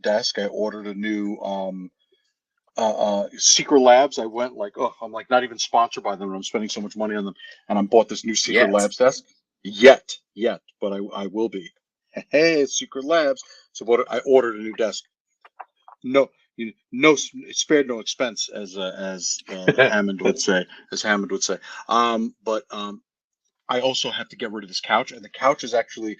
desk. I ordered a new Secret Labs. I went like, oh, I'm like not even sponsored by them. And I'm spending so much money on them, and I bought this new Secret Yet. Labs desk. Yet, but I will be. Hey, it's Secret Labs. So what? I ordered a new desk. No, no, it spared no expense, as Hammond would say. As Hammond would say. But I also have to get rid of this couch, and the couch is actually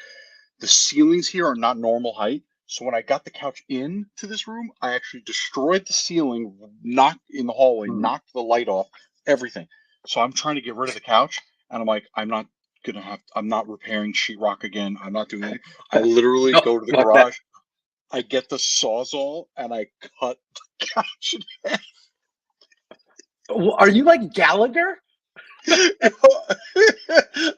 the ceilings here are not normal height. So when I got the couch into this room, I actually destroyed the ceiling, knocked in the hallway, knocked the light off, everything. So I'm trying to get rid of the couch, and I'm like, I'm not repairing sheetrock again. I'm not doing anything. I literally go to the garage. I get the Sawzall and I cut the couch in half. Are you like Gallagher? You're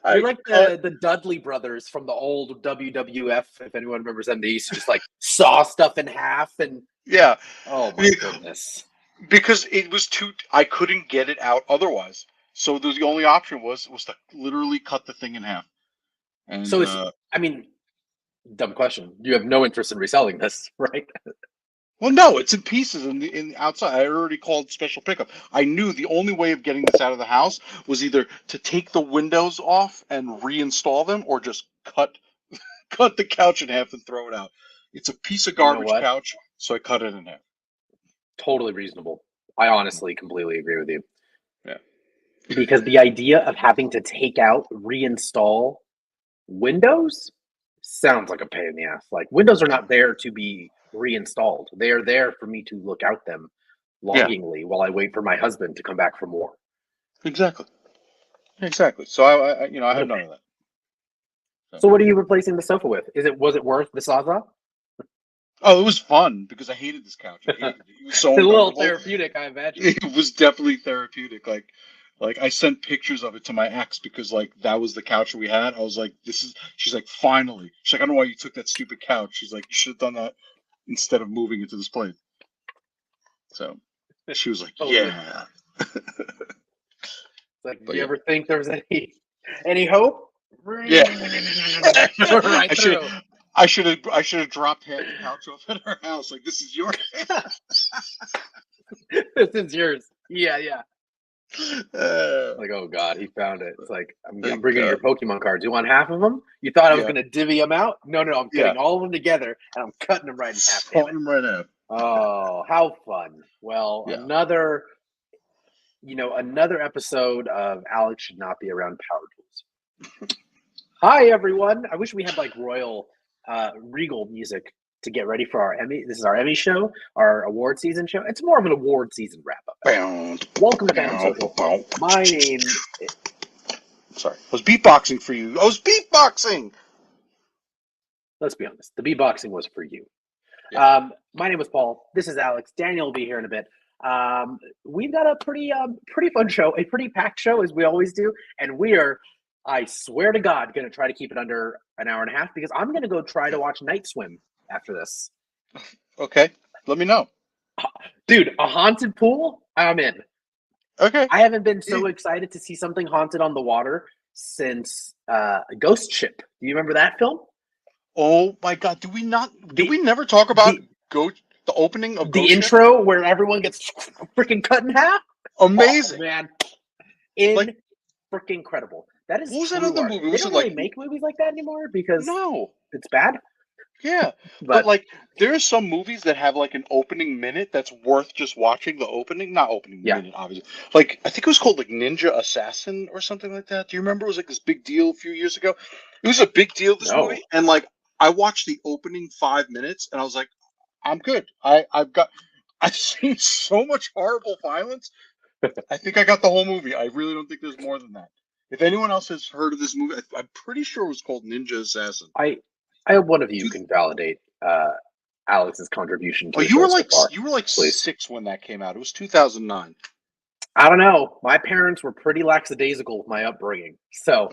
like the Dudley brothers from the old WWF. If anyone remembers them, they used to just like saw stuff in half and yeah. Oh my goodness! Because it was I couldn't get it out otherwise. So the only option was to literally cut the thing in half. And so I mean, dumb question. You have no interest in reselling this, right? Well, no, it's in pieces in the outside. I already called special pickup. I knew the only way of getting this out of the house was either to take the windows off and reinstall them, or just cut the couch in half and throw it out. It's a piece of garbage couch, so I cut it in half. Totally reasonable. I honestly completely agree with you. Yeah. Because the idea of having to take out, reinstall windows sounds like a pain in the ass. Like, windows are not there to be reinstalled. They are there for me to look out them longingly while I wait for my husband to come back from war. Exactly. So I have none of that. So what are you replacing the sofa with? Was it worth the Sawzall? Oh, it was fun because I hated this couch. It was so a little therapeutic, I imagine. It was definitely therapeutic. Like I sent pictures of it to my ex because like that was the couch we had. I was like, she's like, finally. She's like, I don't know why you took that stupid couch. She's like, you should have done that instead of moving into this place. So she was like, yeah. Like, do you ever think there was any hope? Yeah. Right through. I should have dropped half the couch off at her house. Like, this is yours. This is yours. Yeah. Like, oh God, he found it. It's like, I'm bringing your Pokemon cards. You want half of them? You thought I was going to divvy them out? No, I'm getting all of them together and I'm cutting them right in half. Cutting them right out. Oh, how fun. Well, another episode of Alex Should Not Be Around Power Tools. Hi, everyone. I wish we had like royal regal music to get ready for our Emmy. This is our Emmy show, our award season show. It's more of an award season wrap-up. Welcome to Fandom Social. My name is... Sorry. I was beatboxing for you. I was beatboxing! Let's be honest. The beatboxing was for you. Yeah. My name is Paul. This is Alex. Daniel will be here in a bit. We've got a pretty fun show, a pretty packed show as we always do, and we are, I swear to God, going to try to keep it under an hour and a half because I'm going to go try to watch Night Swim after this. Okay, let me know. Dude, a haunted pool? I'm in. Okay. I haven't been so excited to see something haunted on the water since Ghost Ship. Do you remember that film? Oh my God! Did we never talk about the opening of the intro where everyone gets freaking cut in half? Amazing, man! Freaking incredible. That is. What was that other movie? They don't really make movies like that anymore because it's bad. Yeah, but like there are some movies that have like an opening minute that's worth just watching the opening. Not opening minute, obviously. Like I think it was called like Ninja Assassin or something like that. Do you remember? It was like this big deal a few years ago. It was a big deal. This movie, and like I watched the opening 5 minutes, and I was like, I'm good. I've seen so much horrible violence. I think I got the whole movie. I really don't think there's more than that. If anyone else has heard of this movie, I'm pretty sure it was called Ninja Assassin. I hope one of you can validate Alex's contribution to you were like 6 when that came out. It was 2009. I don't know. My parents were pretty lackadaisical with my upbringing, so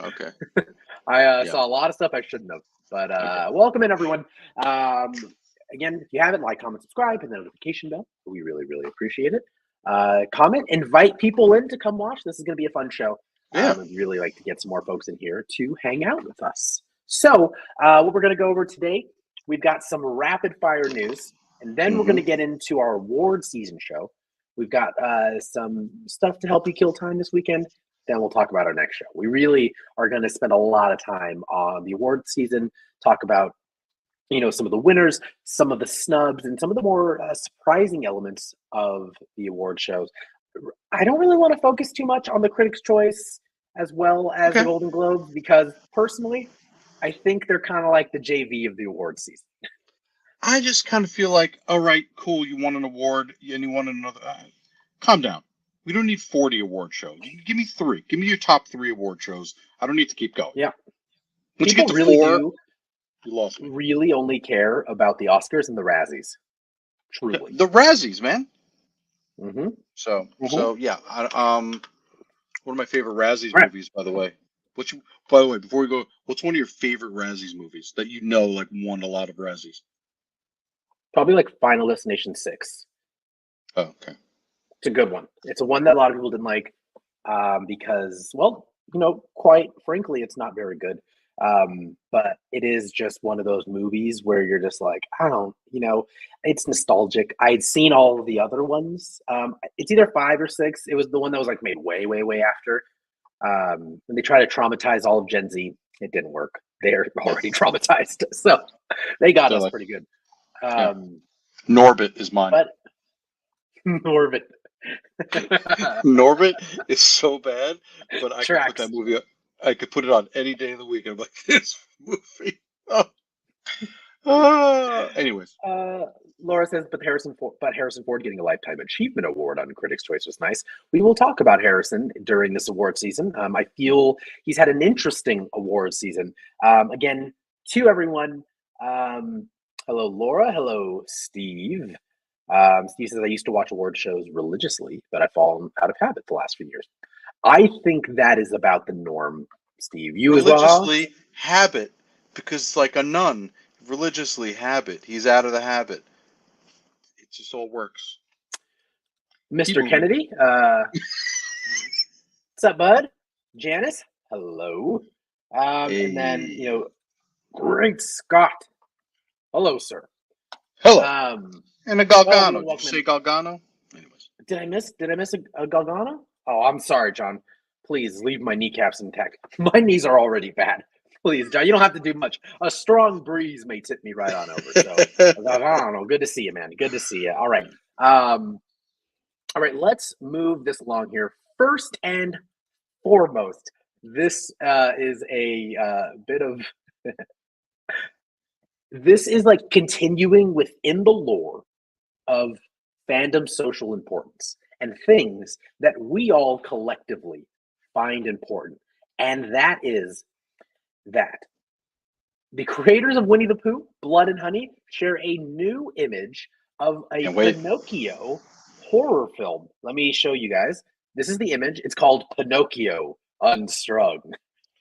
I saw a lot of stuff I shouldn't have. But welcome in, everyone. Again, if you haven't, like, comment, subscribe, and the notification bell. We really, really appreciate it. Comment, invite people in to come watch. This is going to be a fun show. I'd really like to get some more folks in here to hang out with us. So what we're going to go over today, we've got some rapid fire news. And then we're going to get into our award season show. We've got some stuff to help you kill time this weekend. Then we'll talk about our next show. We really are going to spend a lot of time on the award season, talk about some of the winners, some of the snubs, and some of the more surprising elements of the award shows. I don't really want to focus too much on the Critics' Choice as well as the Golden Globes because personally, I think they're kind of like the JV of the award season. I just kind of feel like, all right, cool, you won an award and you won another. Calm down. We don't need 40 award shows. Give me 3. Give me your top 3 award shows. I don't need to keep going. Yeah. Once People you get to really 4, do you lost me. Really only care about the Oscars and the Razzies. Truly. The Razzies, man. Mm-hmm. So yeah. One of my favorite Razzies movies, by the way. By the way, before we go, what's one of your favorite Razzies movies that like won a lot of Razzies? Probably like Final Destination 6. Oh, okay. It's a good one. It's a one that a lot of people didn't like because, well, quite frankly, it's not very good. But it is just one of those movies where you're just like, I don't, it's nostalgic. I'd seen all of the other ones. It's either 5 or 6. It was the one that was like made way, way, way after. When they try to traumatize all of Gen Z, it didn't work. They're already traumatized. So they got us pretty good. Norbit is mine. But Norbit. Norbit is so bad, but I Tracks. could put that movie up. I could put it on any day of the week. I'm like, this movie. Anyways. Laura says, but Harrison Ford getting a Lifetime Achievement Award on Critics' Choice was nice. We will talk about Harrison during this award season. I feel he's had an interesting award season. Again, to everyone, hello, Laura. Hello, Steve. Steve says, I used to watch award shows religiously, but I've fallen out of habit the last few years. I think that is about the norm, Steve. You religiously as well? Habit, because like a nun, religiously habit. He's out of the habit. It just all works. Mr. Kennedy, what's up, bud? Janice, hello. Hey. And then, Great Scott. Hello, sir. Hello. And a Galgano. Did you say Galgano? Anyways. Did I miss a Galgano? Oh, I'm sorry, John. Please leave my kneecaps intact. My knees are already bad. Please, John, you don't have to do much. A strong breeze may tip me right on over. So, Galgano, good to see you, man. Good to see you. All right. All right, let's move this along here. First and foremost, this is a bit of... This is like continuing within the lore of fandom social importance and things that we all collectively find important. And that is that the creators of Winnie the Pooh, Blood and Honey, share a new image of a Pinocchio horror film. Let me show you guys. This is the image. It's called Pinocchio Unstrung.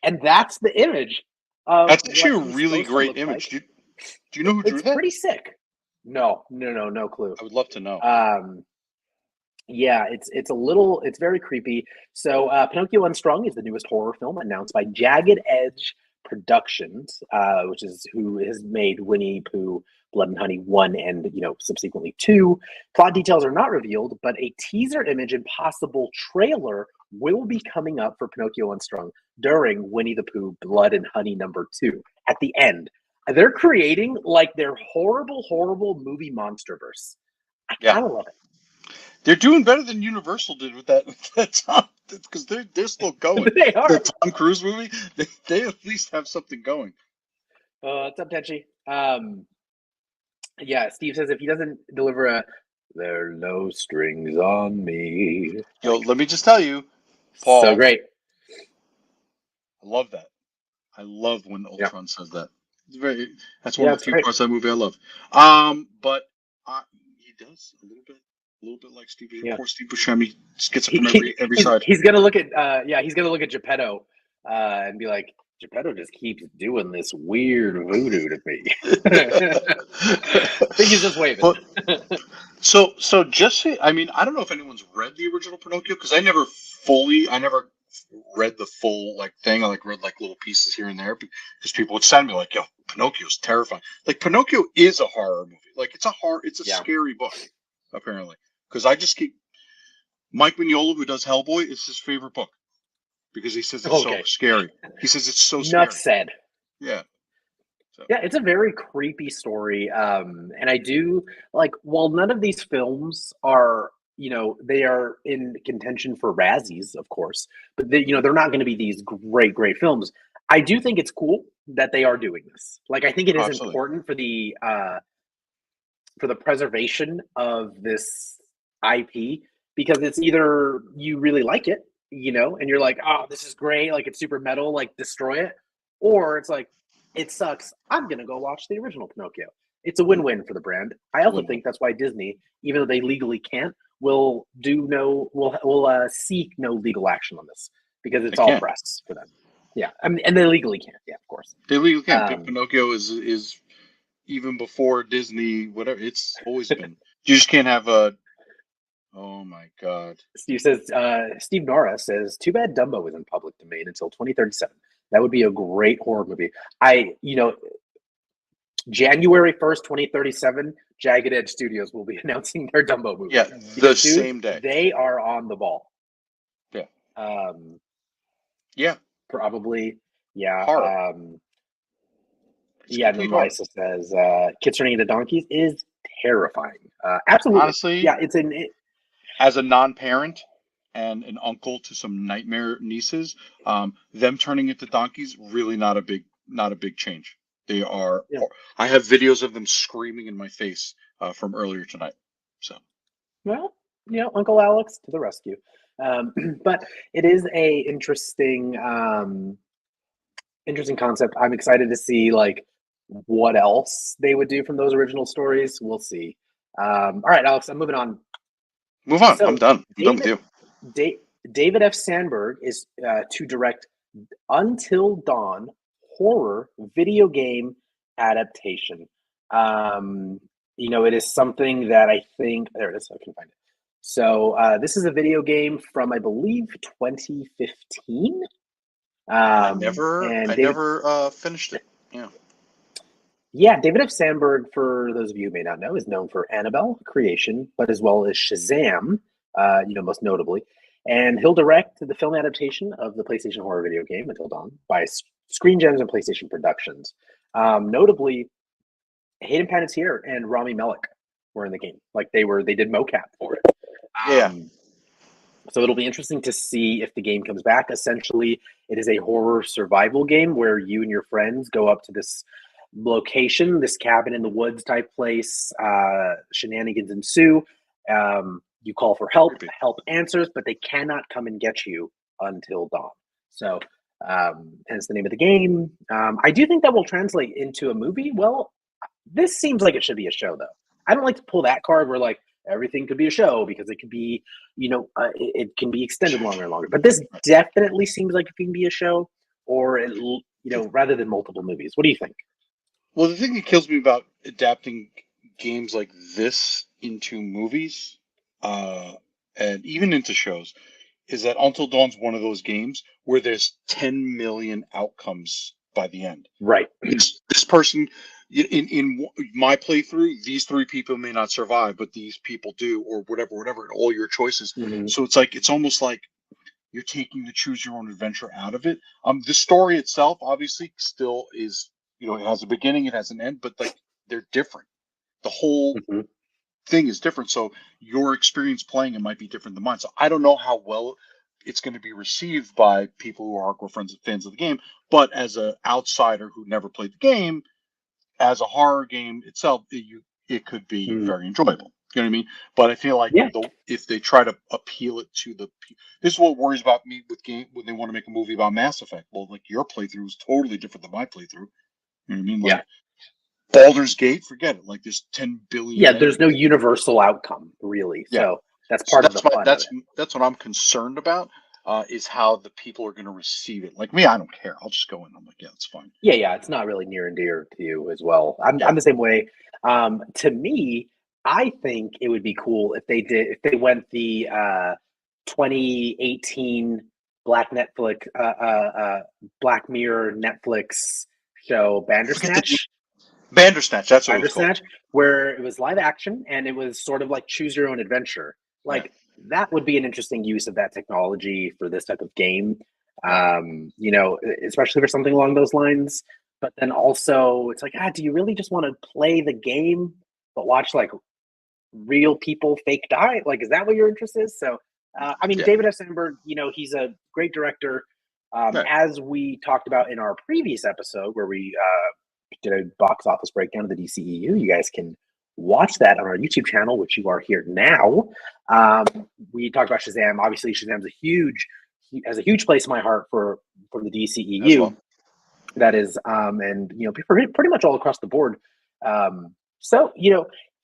And that's the image. That's actually a really great image. Like. Do you know who drew that? It's pretty sick. No clue. I would love to know. Yeah, it's very creepy. So Pinocchio Unstrung is the newest horror film announced by Jagged Edge Productions, which is who has made Winnie Pooh, Blood and Honey 1 and subsequently 2. Plot details are not revealed, but a teaser image and possible trailer will be coming up for Pinocchio Unstrung during Winnie the Pooh, Blood and Honey number 2 at the end. They're creating like their horrible, horrible movie monsterverse. I kind of love it. They're doing better than Universal did with that Tom, because they're still going. They are. The Tom Cruise movie, they at least have something going. What's up, Tenchi? Yeah, Steve says if he doesn't deliver there are no strings on me. Yo, let me just tell you, Paul. So great. I love that. I love when Ultron says that. That's one of the few parts of that movie I love. But he does a little bit like Steve. Poor Steve Buscemi gets up from every side. He's gonna look at Geppetto and be like, Geppetto just keeps doing this weird voodoo to me. I think he's just waving. So just I mean, I don't know if anyone's read the original Pinocchio because I never read the full like thing. I like read like little pieces here and there because people would send me like, "Yo, Pinocchio's terrifying." Like Pinocchio is a horror movie. Like it's a scary book apparently. Because I just keep Mike Mignola, who does Hellboy, is his favorite book because he says it's so scary. He says it's so scary. Enough said. Yeah. So. Yeah, it's a very creepy story. And I do like, while none of these films are, they are in contention for Razzies, of course, but they're not going to be these great, great films. I do think it's cool that they are doing this. Like, I think it is important for the preservation of this IP, because it's either you really like it, and you're like, oh, this is great, like it's super metal, like destroy it, or it's like, it sucks, I'm gonna go watch the original Pinocchio. It's a win-win for the brand. I also think that's why Disney, even though they legally can't, will seek no legal action on this, because it's all press for them. Yeah, I mean, and they legally can't. Yeah, of course. They legally can't. Pinocchio is even before Disney, whatever. It's always been. You just can't have a. Oh my God. Steve Nora says, too bad Dumbo is in public domain until 2037. That would be a great horror movie. January 1st, 2037, Jagged Edge Studios will be announcing their Dumbo movie. Yeah, same day. They are on the ball. Yeah. Yeah. Probably. Yeah. Horror. Yeah, Nysa says, Kids Turning into Donkeys is terrifying. Absolutely. Honestly, yeah, as a non-parent and an uncle to some nightmare nieces, them turning into donkeys, really not a big change. They are. Yeah. I have videos of them screaming in my face from earlier tonight. So, well, Uncle Alex to the rescue. But it is a interesting concept. I'm excited to see like what else they would do from those original stories. We'll see. All right, Alex, I'm moving on. Move on. So, I'm done. I'm done with you. David F. Sandberg is to direct Until Dawn horror video game adaptation. It is something that I think there it is. I can find it. So this is a video game from, I believe, 2015. I never finished it. Yeah. Yeah, David F. Sandberg, for those of you who may not know, is known for Annabelle Creation, but as well as Shazam, most notably. And he'll direct the film adaptation of the PlayStation horror video game Until Dawn by Screen Gems and PlayStation Productions. Notably, Hayden Panettiere and Rami Malek were in the game. Like they did mocap for it. Yeah. So it'll be interesting to see if the game comes back. Essentially, it is a horror survival game where you and your friends go up to this location, this cabin in the woods type place. Shenanigans ensue. You call for help. Help answers, but they cannot come and get you until dawn. So, hence the name of the game. I do think that will translate into a movie. Well, this seems like it should be a show, though. I don't like to pull that card where like everything could be a show, because it could be, it can be extended longer and longer. But this definitely seems like it can be a show, or rather than multiple movies. What do you think? Well, the thing that kills me about adapting games like this into movies, and even into shows, is that Until Dawn's one of those games where there's 10 million outcomes by the end. Right. This person, in my playthrough, these 3 people may not survive, but these people do, or whatever, and all your choices. Mm-hmm. So it's almost like you're taking the choose your own adventure out of it. The story itself, obviously, still is, it has a beginning, it has an end, but like they're different. The whole thing is different. So your experience playing it might be different than mine. So I don't know how well it's going to be received by people who are hardcore fans of the game. But as an outsider who never played the game, as a horror game itself, it could be very enjoyable. You know what I mean? But I feel like if they try to appeal it to this is what worries about me with game when they want to make a movie about Mass Effect. Well, like your playthrough is totally different than my playthrough. You know what I mean? Like, Baldur's Gate, forget it. Like there's 10 billion. Yeah, there's no universal outcome really. Yeah. So that's part of the fun. That's what I'm concerned about. Is how the people are going to receive it. Like me, I don't care. I'll just go in. I'm like, yeah, it's fine. Yeah, it's not really near and dear to you as well. I'm the same way. To me, I think it would be cool if they went the 2018 Black Mirror Netflix show Bandersnatch. Bandersnatch, that's what it was called. Where it was live action and it was sort of like choose your own adventure. Like that would be an interesting use of that technology for this type of game. Especially for something along those lines. But then also it's like, do you really just want to play the game but watch like real people fake die? Like, is that what your interest is? So David F. Sandberg, he's a great director. As we talked about in our previous episode where we did a box office breakdown of the DCEU, you guys can watch that on our YouTube channel, which you are here now. We talked about Shazam. Obviously, Shazam's has a huge place in my heart for the DCEU. Well. That is, and pretty much all across the board. So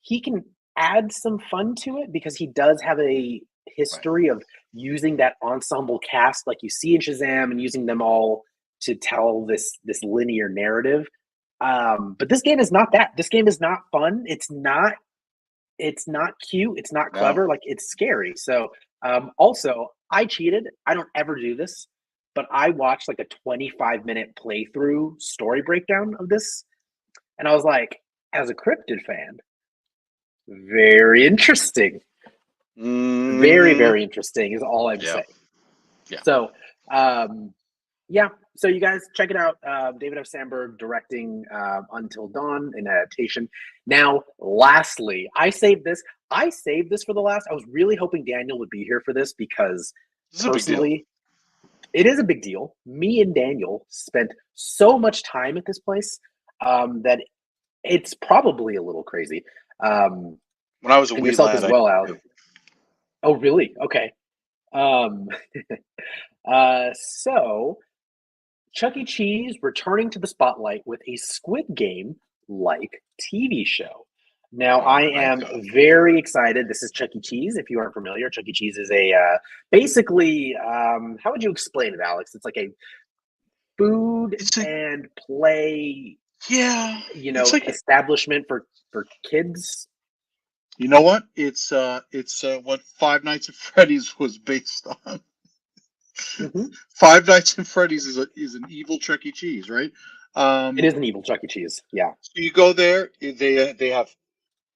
he can add some fun to it because he does have a history of using that ensemble cast like you see in Shazam and using them all to tell this linear narrative. But this game is not that. This game is not fun. It's not cute. It's not clever. No. Like, it's scary. So also, I cheated. I don't ever do this, but I watched like a 25-minute playthrough story breakdown of this. And I was like, as a Cryptid fan, very interesting. Very, very interesting is all I'm saying. Yeah. So, so you guys check it out. David F. Sandberg directing Until Dawn, an adaptation. Now, lastly, I saved this for the last. I was really hoping Daniel would be here for this because personally, it is a big deal. Me and Daniel spent so much time at this place that it's probably a little crazy. When I was a wee lad, as well, Alex. Oh, really? Okay. So Chuck E. Cheese returning to the spotlight with a Squid Game-like TV show. Now, I am very excited. This is Chuck E. Cheese. If you aren't familiar, Chuck E. Cheese is a basically, how would you explain it, Alex? It's like a food and play, establishment for kids. You know what? It's what Five Nights at Freddy's was based on. Mm-hmm. Five Nights at Freddy's is an evil Chuck E. Cheese, right? It is an evil Chuck E. Cheese. Yeah. So you go there. They have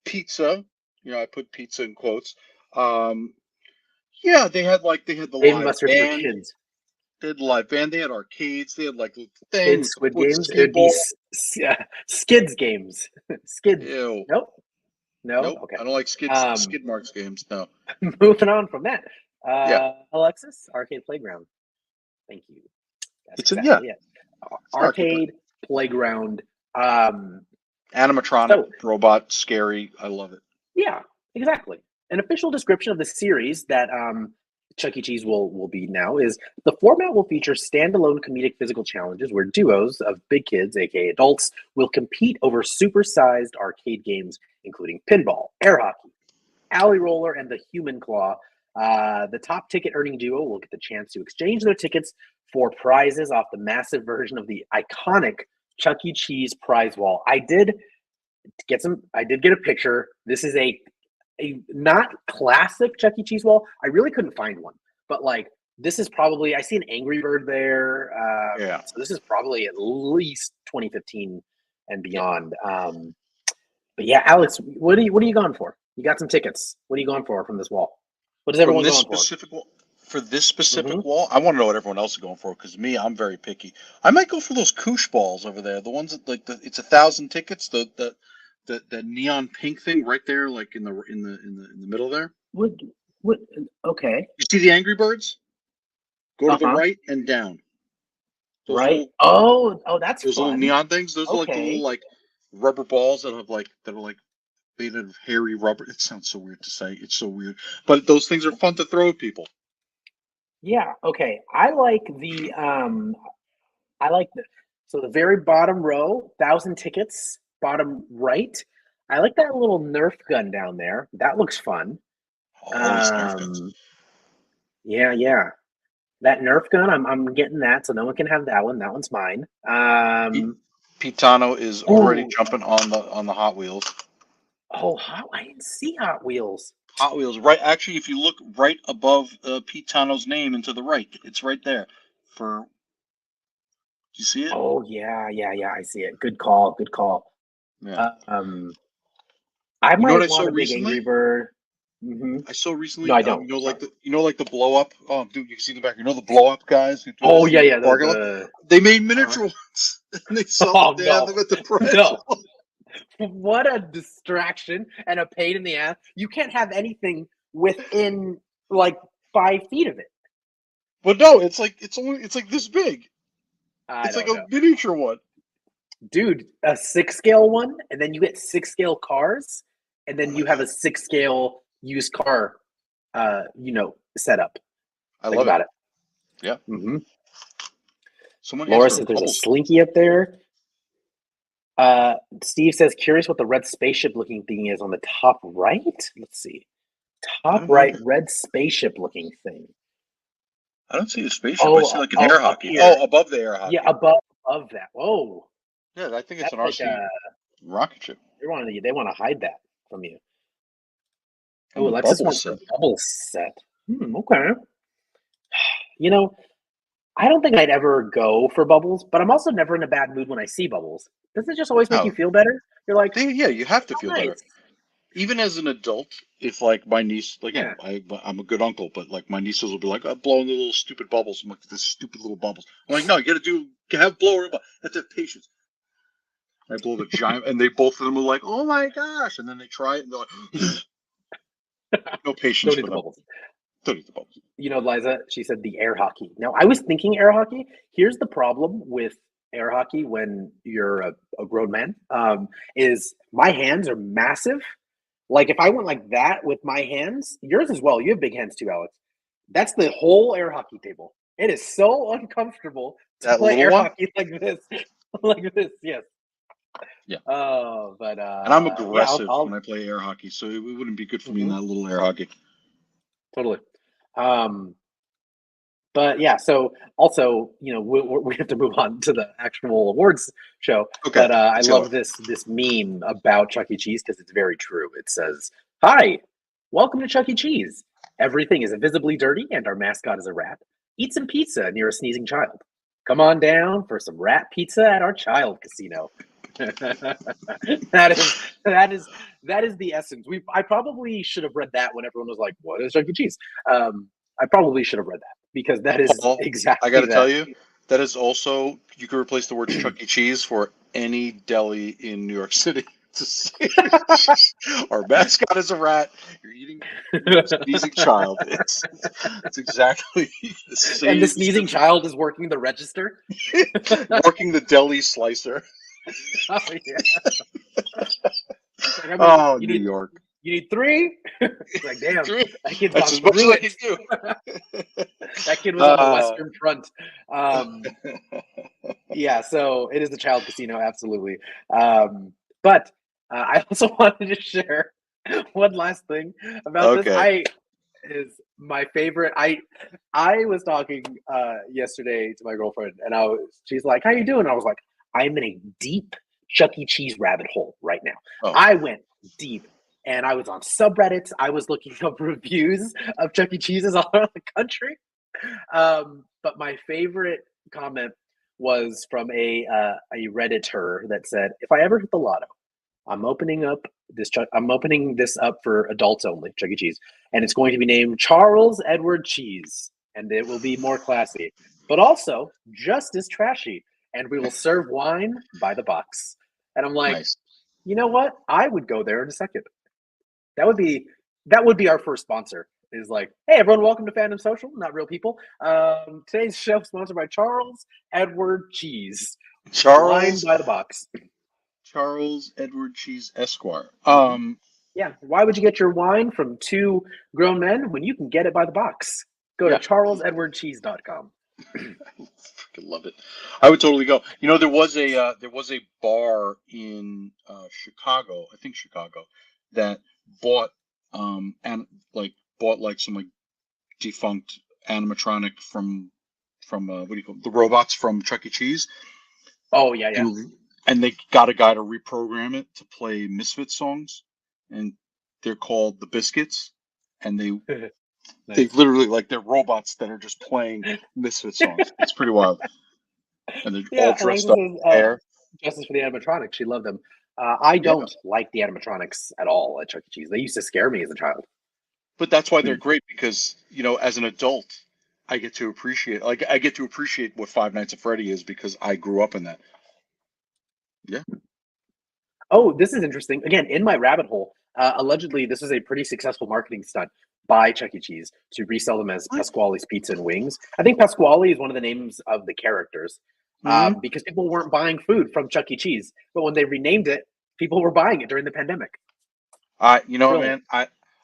pizza. I put pizza in quotes. They had the live band. For kids. They had the live band. They had arcades. They had like things. Squid Games. It would be Skids games. Skids. Ew. Nope. Okay. I don't like Skid Marks games. No. Moving on from that. Alexis, Arcade Playground. Thank you. That's exactly it. Arcade Playground. Animatronic, robot, scary. I love it. Yeah, exactly. An official description of the series that Chuck E. Cheese will be now is the format will feature standalone comedic physical challenges where duos of big kids, aka adults, will compete over supersized arcade games, including pinball, air hockey, alley roller, and the human claw. The top ticket earning duo will get the chance to exchange their tickets for prizes off the massive version of the iconic Chuck E. Cheese prize wall. I did get a picture. This is a not classic Chuck E. Cheese wall. I really couldn't find one, but like this is probably, I see an Angry Bird there. So this is probably at least 2015 and beyond. But yeah, Alex, what are you going for? You got some tickets. What are you going for from this wall? What is everyone going for? For this specific wall, I want to know what everyone else is going for because I'm very picky. I might go for those koosh balls over there. The ones that it's 1,000 tickets. The neon pink thing right there, like in the middle there. What? Okay. You see the Angry Birds? Go to the right and down. Those right. That's those fun. little neon things. Those are like the little like rubber balls that are like made of hairy rubber. It sounds so weird to say. It's so weird, but those things are fun to throw at people. Yeah. Okay. I like the so the very bottom row, 1,000 tickets, bottom right. I like that little Nerf gun down there. That looks fun. Nerf guns. Yeah. That Nerf gun, I'm getting that, so no one can have that one. That one's mine. Pitano is already jumping on the Hot Wheels. Oh, I didn't see Hot Wheels. Hot Wheels, right? Actually, if you look right above Pete Tano's name and to the right, it's right there. Do you see it? Oh yeah, I see it. Good call. Yeah. I You know what might I saw want a big Angry recently? Bird. Mm-hmm. I saw No, recently, I don't. like the blow up. Oh, dude, you can see the back. You know the blow up guys who do Oh this in yeah, the yeah. parking lot. They made miniature ones and they sell them. Oh They have them no, at the press. no. What a distraction and a pain in the ass. You can't have anything within like 5 feet of it. But no, it's like this big. I It's like don't a know. miniature one. Dude, a 6 scale one, and then you get 6 scale cars, and Oh then my you have god, a 6 scale used car setup. I Think love it. about it. Yeah. Mm-hmm. Someone asked Laura for says there's a bubbles. Slinky up there. Steve says, curious what the red spaceship looking thing is on the top right. Let's see. I Top don't know. right, red spaceship looking thing. I don't see a spaceship. I see Oh, like an air up hockey. here. Oh, above the air Yeah, hockey. above that. Whoa, Yeah, I think it's that's an like RC rocket ship. they want to hide that from you. And Oh, the Alexis bubbles wants the set. bubble set. Okay. You know, I don't think I'd ever go for bubbles, but I'm also never in a bad mood when I see bubbles. Doesn't it just always make you No. feel better? You're like, Yeah, you have to oh, feel better. nice. Even as an adult, if like my niece, like Yeah. I'm a good uncle, but like my nieces will be like, I'm blowing the little stupid bubbles. I'm like, this stupid little bubbles. I'm like, no, you got to have blower. That's have patience. I blow the giant, and they both of them are like, oh my gosh, and then they try it, and they're like, no patience Don't eat for the them. bubbles. Don't eat the bubbles. Liza, she said the air hockey. Now, I was thinking air hockey. Here's the problem with air hockey when you're a grown man is my hands are massive. Like if I went like that with my hands, yours as well. You have big hands too, Alex. That's the whole air hockey table. It is so uncomfortable to That play little air one. hockey like this, like this. Yes. Yeah. Oh, but And I'm yeah, aggressive when I'll I play air hockey, so it wouldn't be good for me in mhm, that little air hockey. totally. Um, But yeah, so also, we have to move on to the actual awards show. Okay, But I let's go. love this meme about Chuck E. Cheese because it's very true. It says, "Hi, welcome to Chuck E. Cheese. Everything is invisibly dirty, and our mascot is a rat. Eat some pizza near a sneezing child. Come on down for some rat pizza at our child casino." that is that is the essence. I probably should have read that when everyone was like, "What is Chuck E. Cheese?" I probably should have read that because that is Paul, I got exactly to tell that. you, that is also, you could replace the words Chuck E. Cheese for any deli in New York City. Our mascot is a rat. You're eating a sneezing child. It's exactly the And the same sneezing description. child is working the register. Working the deli slicer. Oh yeah. Like, Oh, you New need York. 3. It's like, damn, that kid's That's gone as much as through I it. can do. That kid was on the Western Front. Yeah, so it is the child casino, absolutely. But I also wanted to share one last thing about this. Okay. I is my favorite. I was talking yesterday to my girlfriend, and she's like, "How you doing?" I was like, "I'm in a deep Chuck E. Cheese rabbit hole right now." Oh, I went deep, and I was on subreddits. I was looking up reviews of Chuck E. Cheese's all around the country. But my favorite comment was from a redditor that said, "If I ever hit the lotto, I'm opening this up for adults only, Chuck E. Cheese, and it's going to be named Charles Edward Cheese, and it will be more classy, but also just as trashy. And we will serve wine by the box." And I'm like, nice. you know what? I would go there in a second. That would be our first sponsor. Is like, hey everyone, welcome to Fandom Social, not real people. Today's show sponsored by Charles Edward Cheese, wine Charles by the box. Charles Edward Cheese Esquire. Yeah, why would you get your wine from two grown men when you can get it by the box? Go to Yeah, charlesedwardcheese.com. I freaking love it. I would totally go. You know, there was a bar in Chicago, I think Chicago, that bought and bought like some like defunct animatronic from what do you call it? The robots from Chuck E. Cheese, Oh yeah, yeah. and they got a guy to reprogram it to play Misfits songs, and they're called the Biscuits. and Nice. they literally like they're robots that are just playing Misfit songs. It's pretty wild, and they're all dressed up in hair. Justice for the animatronics. She loved them. I Yeah, don't like the animatronics at all at Chuck E. Cheese. They used to scare me as a child. but that's why they're great because as an adult, I get to appreciate what Five Nights at Freddy is because I grew up in that. Yeah. Oh, this is interesting. Again, in my rabbit hole, allegedly, this is a pretty successful marketing stunt by Chuck E. Cheese to resell them as What? Pasquale's Pizza and Wings. I think Pasquale is one of the names of the characters because people weren't buying food from Chuck E. Cheese. But when they renamed it, people were buying it during the pandemic. You know what, man?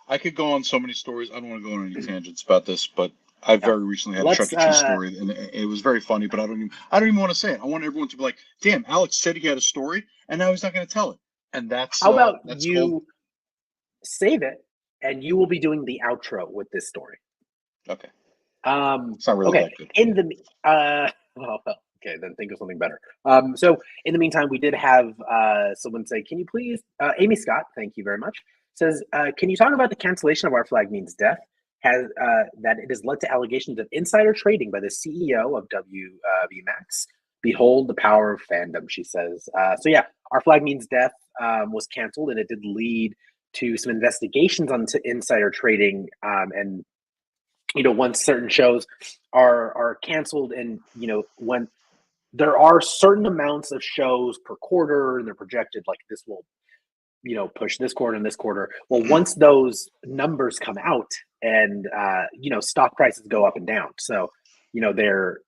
I could go on so many stories. I don't want to go on any tangents about this, but I very recently had a Chuck E. Cheese story, and it was very funny. But I don't even want to say it. I want everyone to be like, "Damn, Alex said he had a story, and now he's not going to tell it." And that's how about that's you cool. Save it, and you will be doing the outro with this story. Okay. It's not really that good. In the okay, then think of something better. So in the meantime, we did have someone say, "Can you please?" Amy Scott, thank you very much. Says, "Can you talk about the cancellation of Our Flag Means Death? Has that it has led to allegations of insider trading by the CEO of WB Max? Behold the power of fandom," she says. So yeah, Our Flag Means Death was canceled, and it did lead to some investigations onto insider trading. And once certain shows are canceled, and when there are certain amounts of shows per quarter, and they're projected like this will push this quarter and this quarter. Well, once those numbers come out, and stock prices go up and down, so they're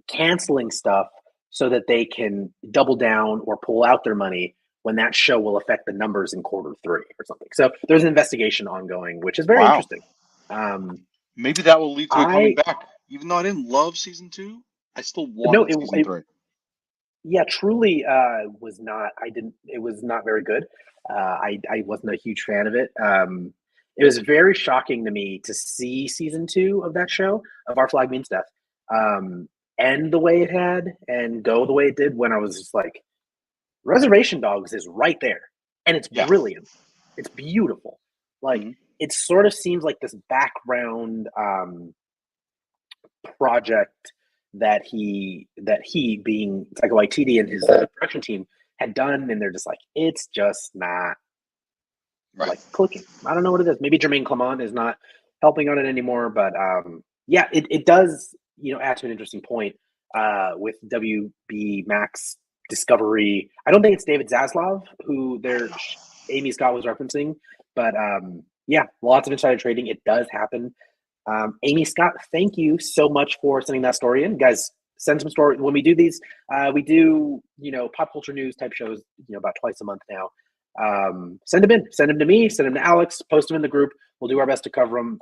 canceling stuff so that they can double down or pull out their money when that show will affect the numbers in quarter 3 or something. So there's an investigation ongoing, which is very interesting. Maybe that will lead to it coming back. Even though I didn't love season 2, I still wanted season 3. Yeah, truly was not. I didn't. It was not very good. I wasn't a huge fan of it. It was very shocking to me to see season 2 of that show, of Our Flag Means Death, end the way it had and go the way it did, when I was just like, Reservation Dogs is right there, and it's brilliant. It's beautiful. Like it sort of seems like this background project that he being Taika Waititi and his production team had done, and they're just like, it's just not like clicking. I don't know what it is. Maybe Jermaine Clement is not helping on it anymore, but yeah, it does add to an interesting point with WB Max Discovery. I don't think it's David Zaslav who Amy Scott was referencing, but yeah, lots of insider trading. It does happen. Amy Scott, thank you so much for sending that story in. Guys, send some stories. When we do these, we do, pop culture news type shows, about twice a month now. Send them in. Send them to me. Send them to Alex. Post them in the group. We'll do our best to cover them.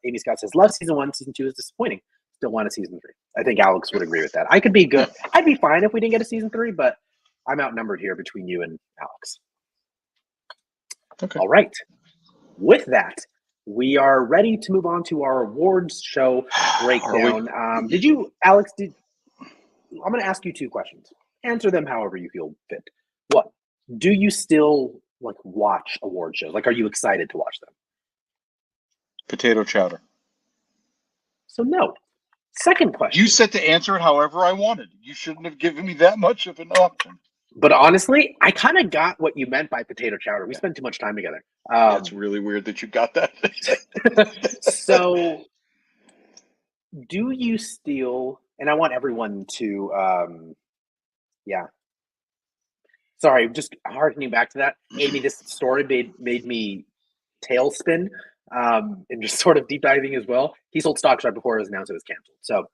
Amy Scott says, love season 1. Season 2 is disappointing. Still want a season 3. I think Alex would agree with that. I could be good. I'd be fine if we didn't get a season 3, but I'm outnumbered here between you and Alex. Okay. All right. With that, we are ready to move on to our awards show breakdown. I'm going to ask you 2 questions. Answer them however you feel fit. What? Do you still watch award shows? Are you excited to watch them? Potato chowder. So no. Second question. You said to answer it however I wanted. You shouldn't have given me that much of an option. But honestly, I kind of got what you meant by potato chowder. We spent too much time together. That's really weird that you got that. So, do you still? And I want everyone to, yeah. Sorry, just harkening back to that. Amy, this story made me tailspin, and just sort of deep diving as well. He sold stocks right before it was announced it was canceled. So,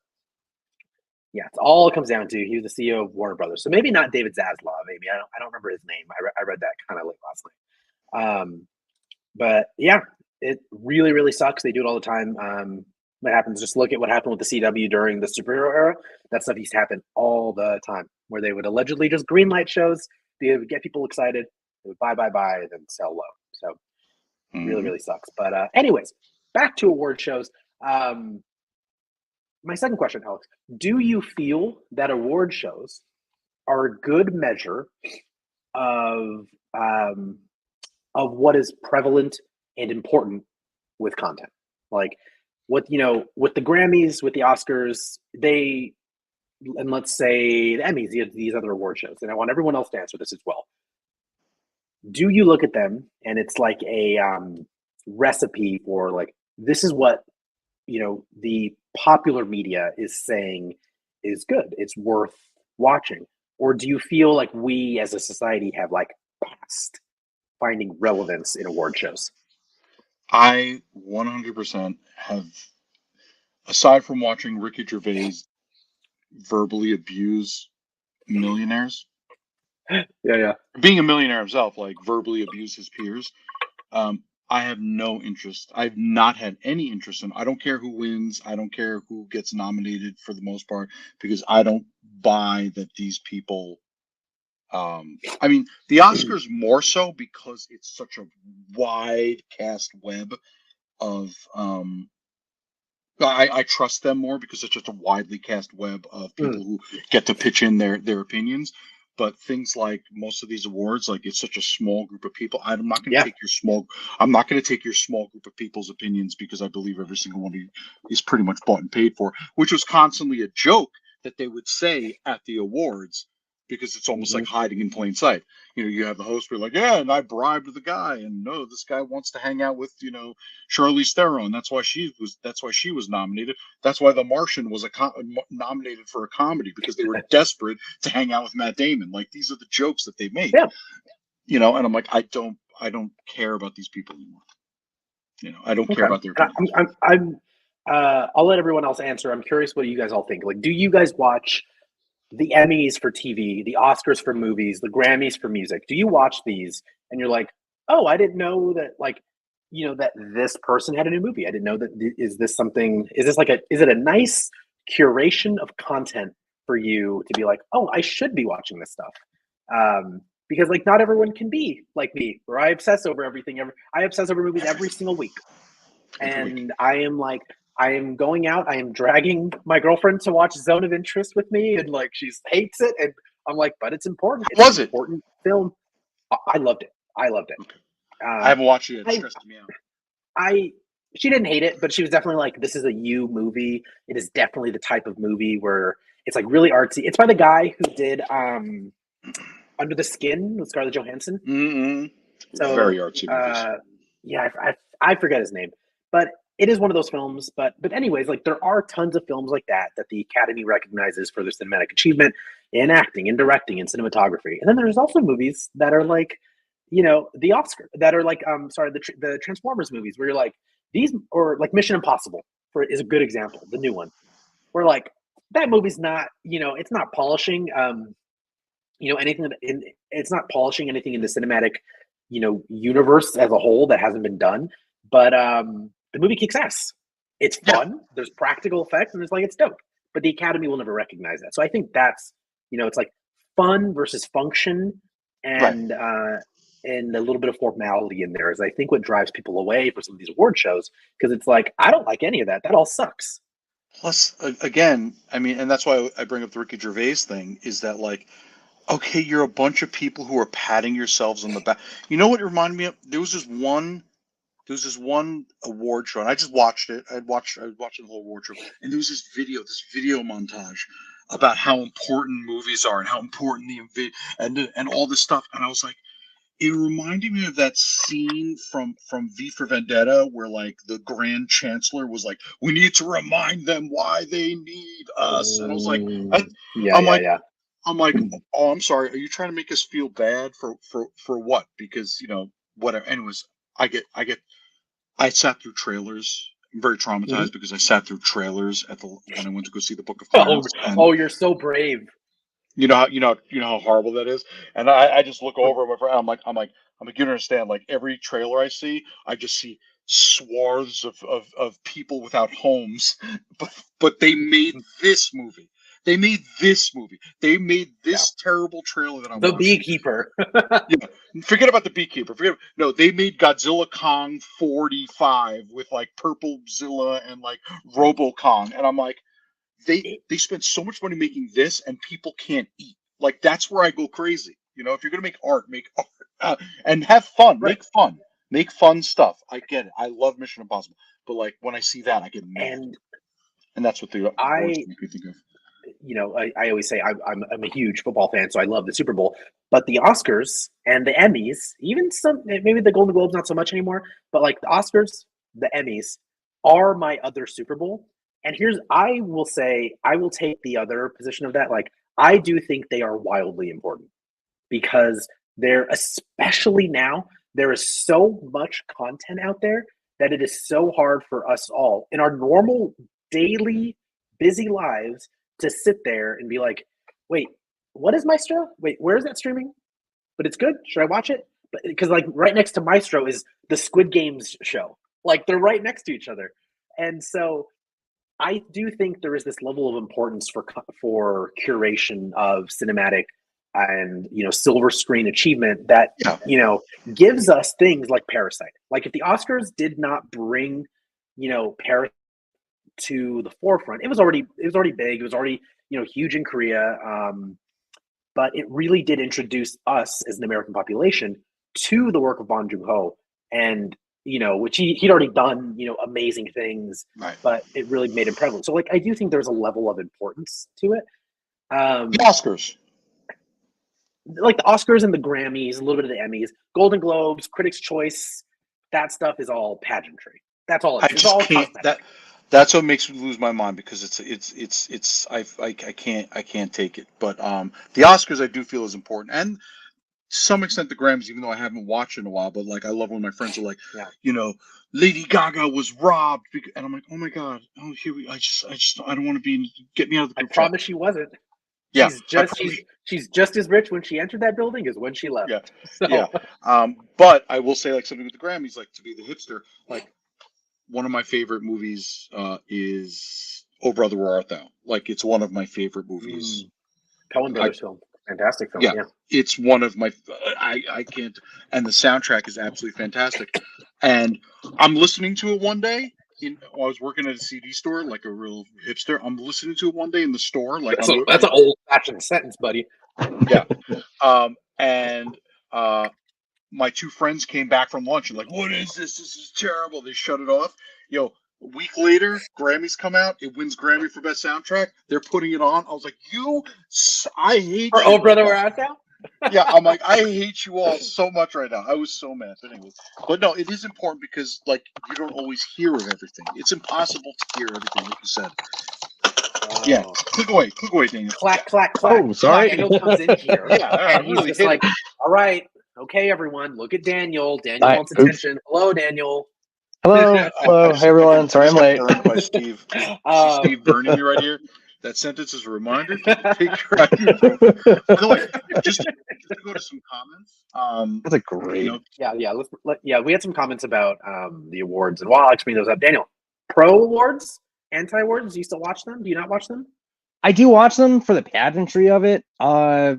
yeah, it's all it comes down to. He was the CEO of Warner Brothers, so maybe not David Zaslav. Maybe I don't remember his name. I read that kind of late last night. But yeah, it really, really sucks. They do it all the time. What happens? Just look at what happened with the CW during the superhero era. That stuff used to happen all the time, where they would allegedly just greenlight shows. They would get people excited. They would buy, and then sell low. So really, really sucks. But anyways, back to award shows. My second question, Alex, do you feel that award shows are a good measure of what is prevalent and important with content. Like with the Grammys, with the Oscars, and let's say the Emmys, these other award shows, and I want everyone else to answer this as well. Do you look at them and it's like a recipe for like, this is what the popular media is saying is good, it's worth watching? Or do you feel like we as a society have like passed finding relevance in award shows? I 100% have, aside from watching Ricky Gervais verbally abuse millionaires, yeah, being a millionaire himself, like verbally abuse his peers, I have no interest. I've not had any interest in. I don't care who wins. I don't care who gets nominated for the most part, because I don't buy that these people. I mean, the Oscars more so because it's such a wide cast web of. I trust them more because it's just a widely cast web of people who get to pitch in their opinions. But things like most of these awards, like it's such a small group of people. I'm not going to take your small. I'm not going to take your small group of people's opinions, because I believe every single one is pretty much bought and paid for. Which was constantly a joke that they would say at the awards, because it's almost like hiding in plain sight. You have the host be like, "Yeah, and I bribed the guy, and no, this guy wants to hang out with Charlize Theron. That's why she was nominated. That's why The Martian was nominated for a comedy, because they were desperate to hang out with Matt Damon." Like, these are the jokes that they make. Yeah. And I'm like, I don't care about these people anymore. I don't care about their opinions. I'll let everyone else answer. I'm curious what you guys all think. Like, do you guys watch the Emmys for TV, the Oscars for movies, the Grammys for music? Do you watch these and you're like, oh, I didn't know that, like, that this person had a new movie. I didn't know that. Is this a nice curation of content for you to be like, oh, I should be watching this stuff? Because like not everyone can be like me, where I obsess over everything. I obsess over movies every single week. And I am going out. I am dragging my girlfriend to watch Zone of Interest with me, and like she hates it, and I'm like, but it's important. It's an important film. I loved it. Okay. I haven't watched it yet. It stressed me out. She didn't hate it, but she was definitely like, this is a you movie. It is definitely the type of movie where it's like really artsy. It's by the guy who did Under the Skin with Scarlett Johansson. Mm-hmm. So very artsy movies. Yeah, I forget his name, but it is one of those films. But anyways, like there are tons of films like that the Academy recognizes for their cinematic achievement in acting, in directing, in cinematography. And then there's also movies that are like, the Oscar, that are like, the Transformers movies, where you're like, these, or like Mission Impossible is a good example, the new one, where like that movie's not, it's not polishing, anything it's not polishing anything in the cinematic, universe as a whole that hasn't been done. But the movie kicks ass. It's fun. There's practical effects, and it's dope. But the Academy will never recognize that. So I think that's, it's like fun versus function, and and a little bit of formality in there is, I think, what drives people away for some of these award shows, because it's like, I don't like any of that. That all sucks. Plus, again, I mean, and that's why I bring up the Ricky Gervais thing, is that like, okay, you're a bunch of people who are patting yourselves on the back. You know what it reminded me of? There was this one award show, and I just watched it. I watched the whole award show, and there was this video montage about how important movies are and how important and all this stuff. And I was like, it reminded me of that scene from V for Vendetta, where like the Grand Chancellor was like, "We need to remind them why they need us," and I was like, I'm like, "Oh, I'm sorry. Are you trying to make us feel bad for what? Because whatever." Anyways, I sat through trailers. I'm very traumatized because I sat through trailers when I went to go see the Book of Clarence. You're so brave. You know how horrible that is. And I just look over my friend. I'm like, you don't understand. Like every trailer I see, I just see swaths of people without homes. But they made this movie. They made this terrible trailer that I'm The watching. Beekeeper. Forget about the Beekeeper. No, they made Godzilla Kong 45 with like Purple Zilla and like Robo Kong, and I'm like, they spent so much money making this, and people can't eat. Like, that's where I go crazy. If you're gonna make art and have fun. Make fun. Make fun stuff. I get it. I love Mission Impossible, but like when I see that, I get mad. And that's what the awards make me think of. I always say I'm a huge football fan, so I love the Super Bowl. But the Oscars and the Emmys, even maybe the Golden Globes not so much anymore, but like the Oscars, the Emmys are my other Super Bowl. And I will take the other position of that. Like, I do think they are wildly important because especially now, there is so much content out there that it is so hard for us all in our normal daily busy lives to sit there and be like, wait, what is Maestro? Wait, where is that streaming? But it's good. Should I watch it? Because like right next to Maestro is the Squid Games show. Like they're right next to each other. And so I do think there is this level of importance for curation of cinematic and silver screen achievement that gives us things like Parasite. Like if the Oscars did not bring Parasite to the forefront, it was already big. It was already huge in Korea, but it really did introduce us as an American population to the work of Bong Joon-ho, and which he'd already done amazing things, right. But it really made him prevalent. So like I do think there's a level of importance to it. The Oscars. Like the Oscars and the Grammys, a little bit of the Emmys, Golden Globes, Critics' Choice, that stuff is all pageantry. That's all it is. It's all cosmetic. That's what makes me lose my mind because I can't take it. But the Oscars I do feel is important, and to some extent the Grammys, even though I haven't watched in a while. But like I love when my friends are like, Lady Gaga was robbed, and I'm like, oh my god, I don't want to get me out of the group chat. Promise she wasn't. Yeah, she's just as rich when she entered that building as when she left. Yeah, so. Yeah. But I will say, like something with the Grammys, like to be the hipster, like one of my favorite movies is Oh Brother Where Art Thou. Like it's one of my favorite movies. Coen Brothers film, fantastic film. Yeah, it's one of my. I can't, and the soundtrack is absolutely fantastic. And I'm listening to it one day. I was working at a CD store, like a real hipster. I'm listening to it one day in the store, like that's an old-fashioned sentence, buddy. Yeah, and my two friends came back from lunch and like, what is this? This is terrible. They shut it off. A week later, Grammys come out. It wins Grammy for Best Soundtrack. They're putting it on. I was like, I hate you. Oh, Brother, Where Art Thou? Yeah, I'm like, I hate you all so much right now. I was so mad. But no, it is important because like you don't always hear of everything. It's impossible to hear everything that you said. Yeah, click away, Daniel. Clack, clack, clack. Oh, sorry. Daniel comes in here, and he's just like, all right, okay, everyone, look at Daniel. Daniel wants attention. Hello, Daniel. Hello, hey everyone. Sorry I'm late. By Steve. Steve burning me right here. That sentence is a reminder to take your ID. By the way, just to go to some comments. That's a great. We had some comments about the awards, and while I'll explain those up, Daniel, pro awards, anti awards. Do you still watch them? Do you not watch them? I do watch them for the pageantry of it. I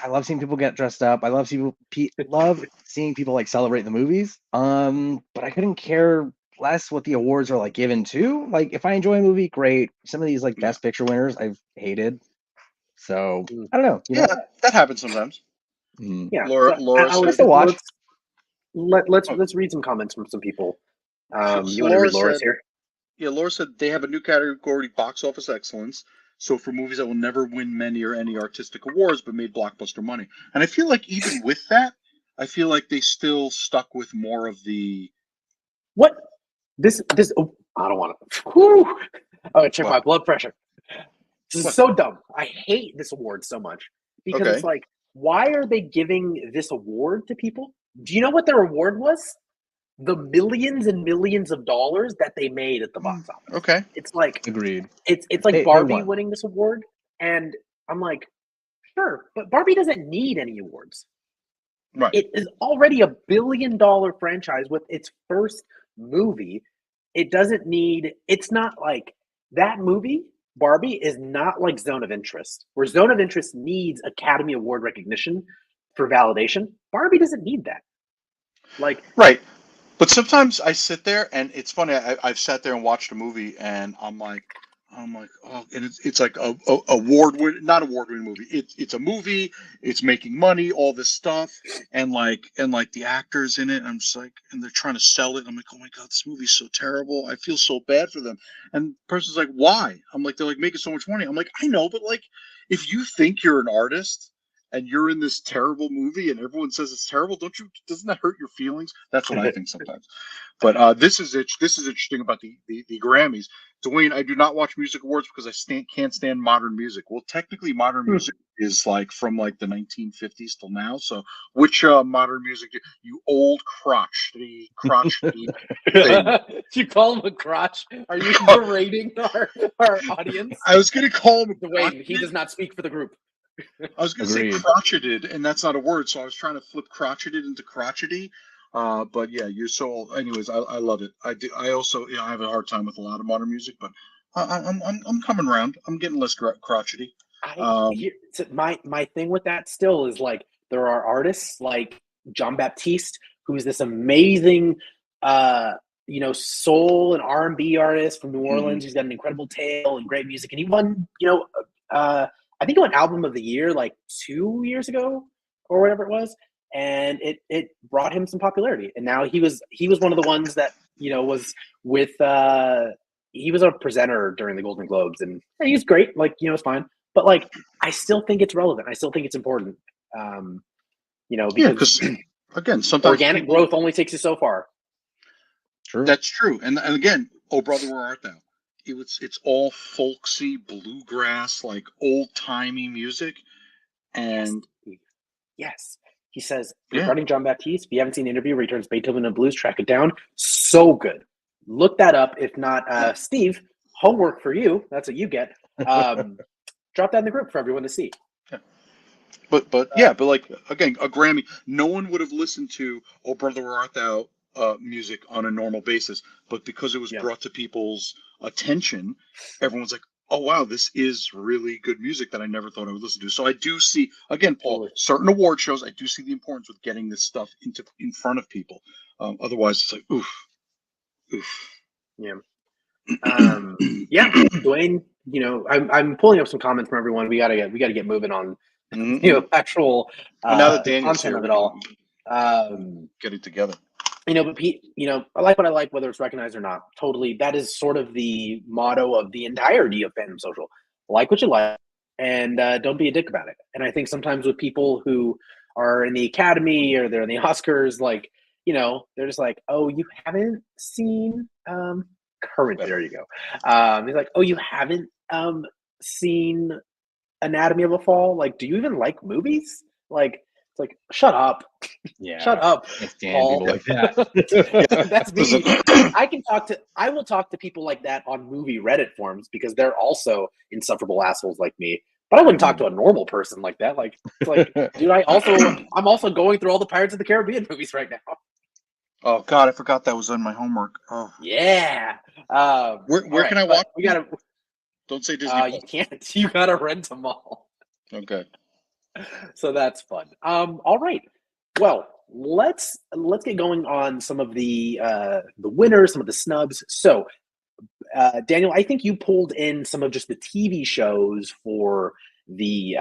love seeing people get dressed up. I love seeing people like celebrate the movies. But I couldn't care less what the awards are like given to. Like if I enjoy a movie, great. Some of these like best picture winners I've hated. So I don't know. Yeah, that happens sometimes. Yeah, Laura said to watch. Let's read some comments from some people. You want to read Laura's here? Yeah, Laura said they have a new category, box office excellence. So for movies that will never win many or any artistic awards, but made blockbuster money. And I feel like even with that, I feel like they still stuck with more of the. What? This. Oh, I don't want to. I'm gonna check my blood pressure. This is so dumb. I hate this award so much because it's like, why are they giving this award to people? Do you know what their award was? The millions and millions of dollars that they made at the box office. Okay. It's like agreed. It's like Barbie winning this award, and I'm like, sure, but Barbie doesn't need any awards. Right. It is already $1 billion franchise with its first movie. It doesn't need. It's not like that movie. Barbie is not like Zone of Interest, where Zone of Interest needs Academy Award recognition for validation. Barbie doesn't need that. Like right. But sometimes I sit there and it's funny. I've sat there and watched a movie and I'm like, I'm like, oh, and it's like a award win, not award winning movie. It's a movie. It's making money, all this stuff, and the actors in it. I'm just like, and they're trying to sell it. I'm like, oh my god, this movie's so terrible. I feel so bad for them. And the person's like, why? I'm like, they're like making so much money. I'm like, I know, but like, if you think you're an artist and you're in this terrible movie and everyone says it's terrible, doesn't that hurt your feelings? That's what I think sometimes. But this is interesting about the Grammys. Dwayne, I do not watch music awards because I can't stand modern music. Well, technically, modern music is like from like the 1950s till now. So, which modern music you old crotchety thing? Did you call him a crotch? Are you berating our audience? I was going to call him Dwayne. He does not speak for the group. I was going to say crotcheted, and that's not a word. So I was trying to flip crotcheted into crotchety. But yeah, you're so. Anyways, I love it. I do. I also, I have a hard time with a lot of modern music, but I'm coming around. I'm getting less crotchety. My thing with that still is like there are artists like John Baptiste, who's this amazing, soul and R&B artist from New Orleans. He's got an incredible tale and great music, and he won, I think he won Album of the Year like 2 years ago or whatever it was. And it brought him some popularity. And now he was one of the ones that, was with he was a presenter during the Golden Globes, and he was great. Like, it's fine. But like, I still think it's relevant. I still think it's important. Because again, sometimes organic growth only takes you so far. True. That's true. And again, Oh Brother, Where Art Thou? It's all folksy, bluegrass, like old timey music. And yes. He says, regarding John Baptiste, if you haven't seen the interview where he turns Beethoven and blues, track it down. So good. Look that up. If not, Steve, homework for you. That's what you get. Drop that in the group for everyone to see. Yeah. But like, again, a Grammy, no one would have listened to Oh Brother, Where Art Thou music on a normal basis. But because it was brought to people's attention, everyone's like, oh wow, this is really good music that I never thought I would listen to. So I do see, again, Paul, certain award shows, I do see the importance with getting this stuff in front of people. Otherwise, it's like oof. Yeah. Dwayne. I'm pulling up some comments from everyone. We gotta get moving on. Actual now that Daniel's content here, of it all. Get it together. But Pete, I like what I like, whether it's recognized or not. Totally. That is sort of the motto of the entirety of Fandom Social. Like what you like, and don't be a dick about it. And I think sometimes with people who are in the Academy or they're in the Oscars, like, they're just like, oh, you haven't seen Current. There you go. He's like, oh, you haven't seen Anatomy of a Fall? Like, do you even like movies? Like, it's like, shut up. Yeah. Shut up. People like that. That's me. I will talk to people like that on movie Reddit forums because they're also insufferable assholes like me. But I wouldn't talk to a normal person like that. Like, it's like, dude, I'm also going through all the Pirates of the Caribbean movies right now. Oh God, I forgot that was on my homework. Oh yeah. Where can I watch? We gotta. Don't say Disney. You can't. You gotta rent them all. Okay. So that's fun. All right. Well, let's get going on some of the winners, some of the snubs. So, Daniel, I think you pulled in some of just the TV shows for the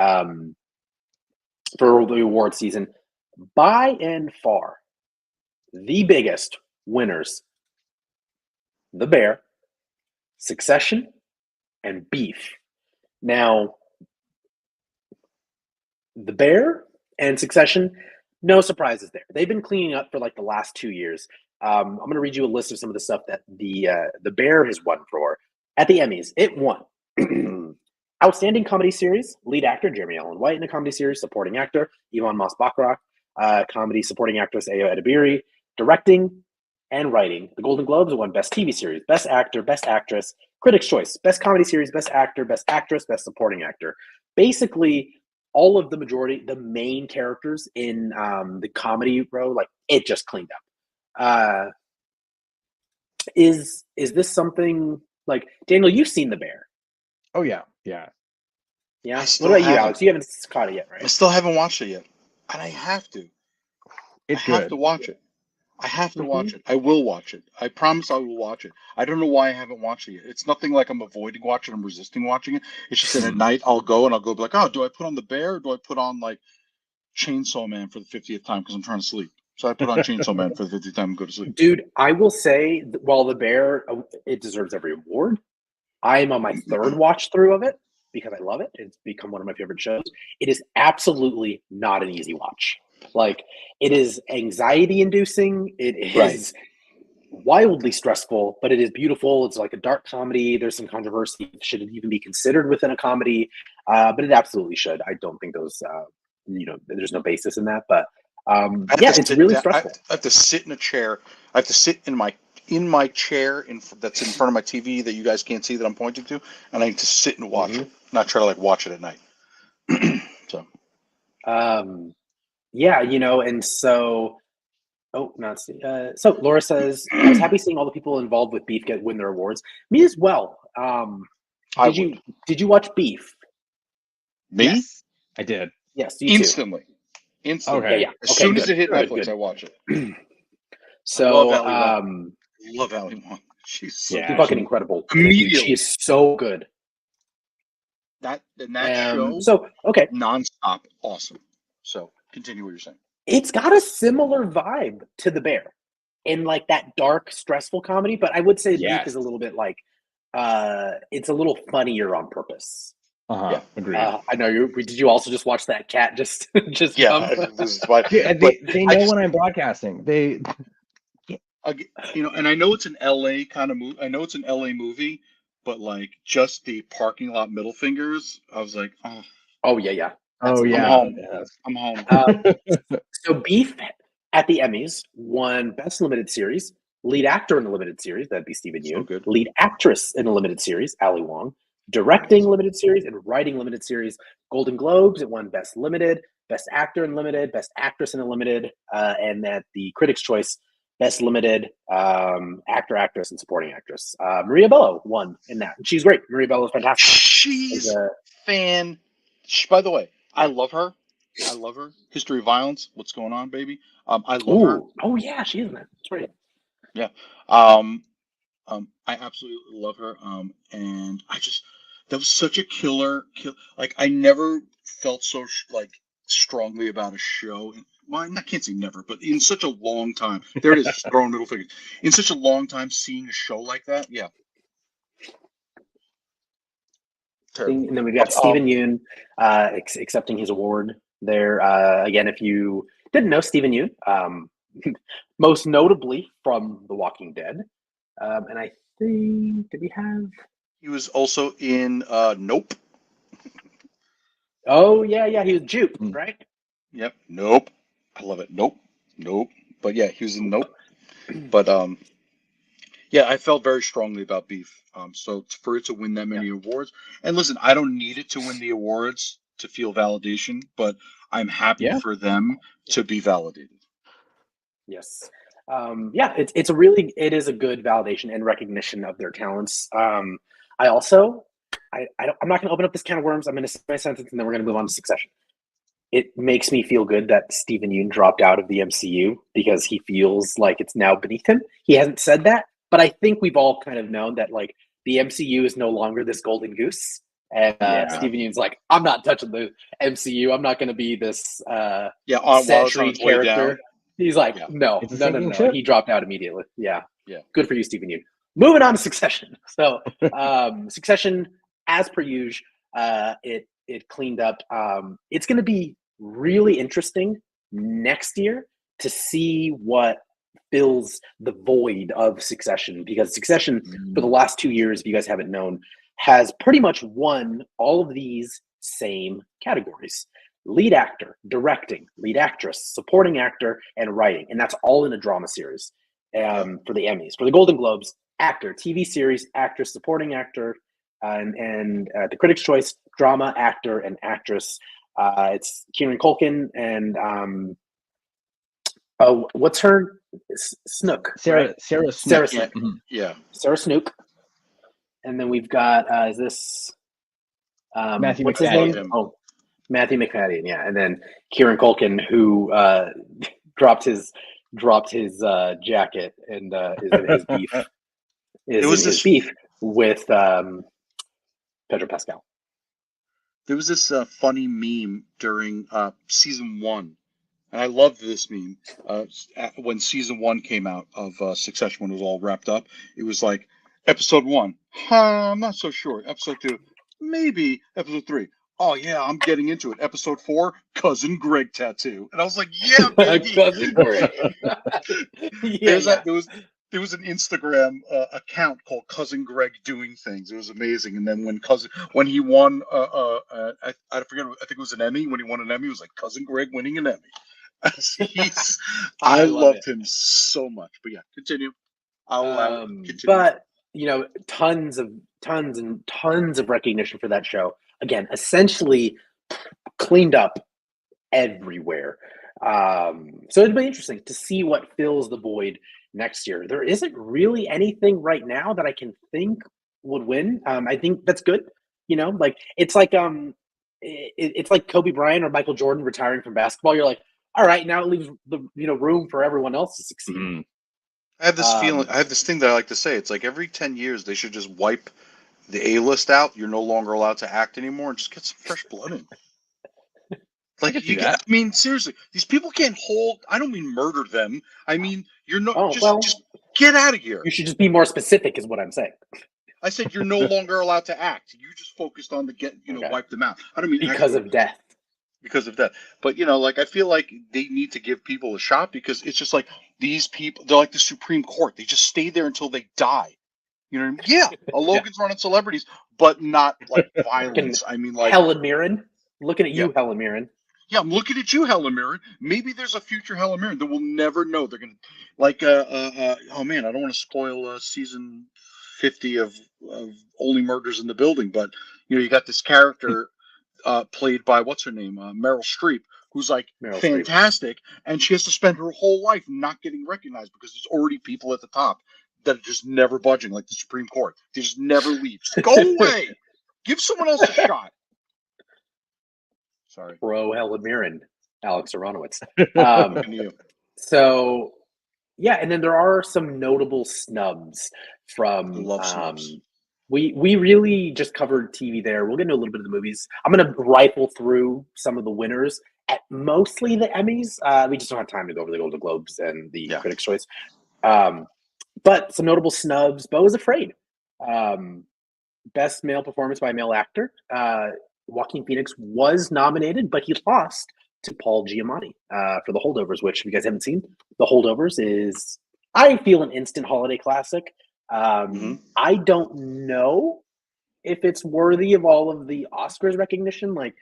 award season. By and far, the biggest winners: The Bear, Succession, and Beef. Now, The Bear and Succession, no surprises there. They've been cleaning up for like the last 2 years. I'm going to read you a list of some of the stuff that the Bear has won for. At the Emmys, it won Outstanding Comedy Series, lead actor Jeremy Allen White in a comedy series, supporting actor Yvonne Moss-Bachrach, comedy supporting actress Ayo Edebiri, directing and writing. The Golden Globes won Best TV Series, Best Actor, Best Actress, Critics' Choice, Best Comedy Series, Best Actor, Best Actress, Best Supporting Actor. Basically, all of the main characters in the comedy row, like, it just cleaned up. Is this something like, Daniel, you've seen The Bear? Oh yeah. Yeah. What about you, Alex? You haven't caught it yet, right? I still haven't watched it yet, and I have to. It's I have to watch it. I have to watch it. I will watch it. I promise I will watch it. I don't know why I haven't watched it yet. It's nothing like I'm avoiding watching. I'm resisting watching it. It's just that at night I'll go be like, oh, do I put on The Bear or do I put on like Chainsaw Man for the 50th time because I'm trying to sleep? So I put on Chainsaw Man for the 50th time and go to sleep. Dude, I will say, while The Bear, it deserves every award. I am on my third watch through of it because I love it. It's become one of my favorite shows. It is absolutely not an easy watch. Like, it is anxiety inducing. It is wildly stressful, but it is beautiful. It's like a dark comedy. There's some controversy. Should it even be considered within a comedy? But it absolutely should. I don't think those, there's no basis in that. But it's really stressful. I have to sit in a chair. I have to sit in my chair that's in front of my TV that you guys can't see that I'm pointing to, and I need to sit and watch it, not try to like watch it at night. So. And so. Oh, not so Laura says, I was happy seeing all the people involved with Beef win their awards. Me as well. Did you watch Beef? Me? Yes, I did. Yes, instantly. Okay. Yeah. As soon as it hit Netflix, I watch it. So I love Ali Wong. She's so fucking incredible. She is so good. That show. So okay, nonstop, awesome. So continue what you're saying. It's got a similar vibe to The Bear, in like that dark, stressful comedy. But I would say Beef is a little bit like, it's a little funnier on purpose. Yeah, agreed. I know you. Did you also just watch that cat? Just yeah. This is why, they know when I'm broadcasting. They, and I know it's an LA kind of movie. I know it's an LA movie, but like just the parking lot middle fingers, I was like, oh. Oh yeah. I'm home. So Beef at the Emmys won Best Limited Series, Lead Actor in a Limited Series, that'd be Steven Yeun, Lead Actress in a Limited Series, Ali Wong, Directing Limited Series, and Writing Limited Series. Golden Globes, it won Best Limited, Best Actor in Limited, Best Actress in a Limited, and at the Critics' Choice, Best Limited Actor, Actress, and Supporting Actress. Maria Bello won in that. She's great. Maria Bello is fantastic. She's by the way, I love her. History of Violence. What's going on, baby? I love her. Oh yeah, she is in that. That's right. Yeah. I absolutely love her. And that was such a killer. Like I never felt so strongly about a show. Well, I can't say never, but in such a long time. There it is, throwing middle fingers. In such a long time, seeing a show like that, yeah. Terrible. And then we've got Steven Yeun accepting his award there. Again, if you didn't know, Steven Yeun, most notably from The Walking Dead. And I think, he was also in Nope. Oh, yeah. He was Jupe, right? Yep. Nope. I love it. Nope. But yeah, he was in Nope. But yeah, I felt very strongly about Beef. So for it to win that many awards, and listen, I don't need it to win the awards to feel validation, but I'm happy for them to be validated. Yes. It is a good validation and recognition of their talents. I'm not going to open up this can of worms. I'm going to say my sentence and then we're going to move on to Succession. It makes me feel good that Steven Yeun dropped out of the MCU because he feels like it's now beneath him. He hasn't said that, but I think we've all kind of known that like the MCU is no longer this golden goose. And Steven Yeun's like, I'm not touching the MCU. I'm not going to be this century character. He's like, no. He dropped out immediately. Yeah. Good for you, Steven Yeun. Moving on to Succession. So Succession, as per usual, it cleaned up. It's going to be really interesting next year to see what fills the void of Succession, because Succession for the last 2 years, if you guys haven't known, has pretty much won all of these same categories: lead actor, directing, lead actress, supporting actor, and writing. And that's all in a drama series. For the Emmys. For the Golden Globes, actor, TV series, actress, supporting actor, and the Critics' Choice, drama, actor, and actress. It's Kieran Culkin and what's her Snook? Sarah Snook. Sarah Snook. Yeah. Sarah Snook. And then we've got is this Matthew what's his name? Oh, Matthew McFadden. Yeah, and then Kieran Culkin, who dropped his dropped his jacket and is in his beef. His beef with Pedro Pascal. There was this funny meme during season 1, and I loved this meme. When season 1 came out of Succession, when it was all wrapped up, it was like episode 1. I'm not so sure. Episode 2, maybe. Episode 3. Oh yeah, I'm getting into it. Episode 4, Cousin Greg tattoo, and I was like, yeah, baby. Cousin Greg. There was an Instagram account called Cousin Greg Doing Things. It was amazing. And then when he won, I forget, I think it was an Emmy. When he won an Emmy, it was like Cousin Greg winning an Emmy. I loved him so much. But yeah, continue. I'll continue. But tons of recognition for that show. Again, essentially cleaned up everywhere. So it'd be interesting to see what fills the void next year. There isn't really anything right now that I can think would win. I think that's good. Like it's like it's like Kobe Bryant or Michael Jordan retiring from basketball. You're like, all right, now it leaves the room for everyone else to succeed. Mm-hmm. I have this feeling. I have this thing that I like to say. It's like every 10 years they should just wipe the A-list out. You're no longer allowed to act anymore, and just get some fresh blood in. Like I mean, seriously, these people can't hold. I don't mean murder them. I mean, you're not just get out of here. You should just be more specific, is what I'm saying. I said you're no longer allowed to act. You just focused on wipe them out. I don't mean because of death. Because of that, but like I feel like they need to give people a shot because it's just like these people. They're like the Supreme Court. They just stay there until they die. You know what I mean? Yeah, Logan's running celebrities, but not like violence. I mean, like Helen Mirren. Looking at you, Helen Mirren. Yeah, I'm looking at you, Helen Mirren. Maybe there's a future Helen Mirren that we'll never know. They're gonna oh man, I don't want to spoil season 50 of Only Murders in the Building, but you got this character played by what's her name, Meryl Streep, who's like fantastic, and she has to spend her whole life not getting recognized because there's already people at the top that are just never budging, like the Supreme Court. They just never leave. Just go away. Give someone else a shot. Sorry. Pro Helen Mirren, Alex Aronowitz. So, yeah, and then there are some notable snubs from. I love snubs. We really just covered TV there. We'll get into a little bit of the movies. I'm going to rifle through some of the winners at mostly the Emmys. We just don't have time to go over the Golden Globes and the Critics' Choice. But some notable snubs. Beau is Afraid. Best male performance by a male actor. Joaquin Phoenix was nominated, but he lost to Paul Giamatti for The Holdovers, which if you guys haven't seen, The Holdovers is, I feel, an instant holiday classic. I don't know if it's worthy of all of the Oscars recognition. Like,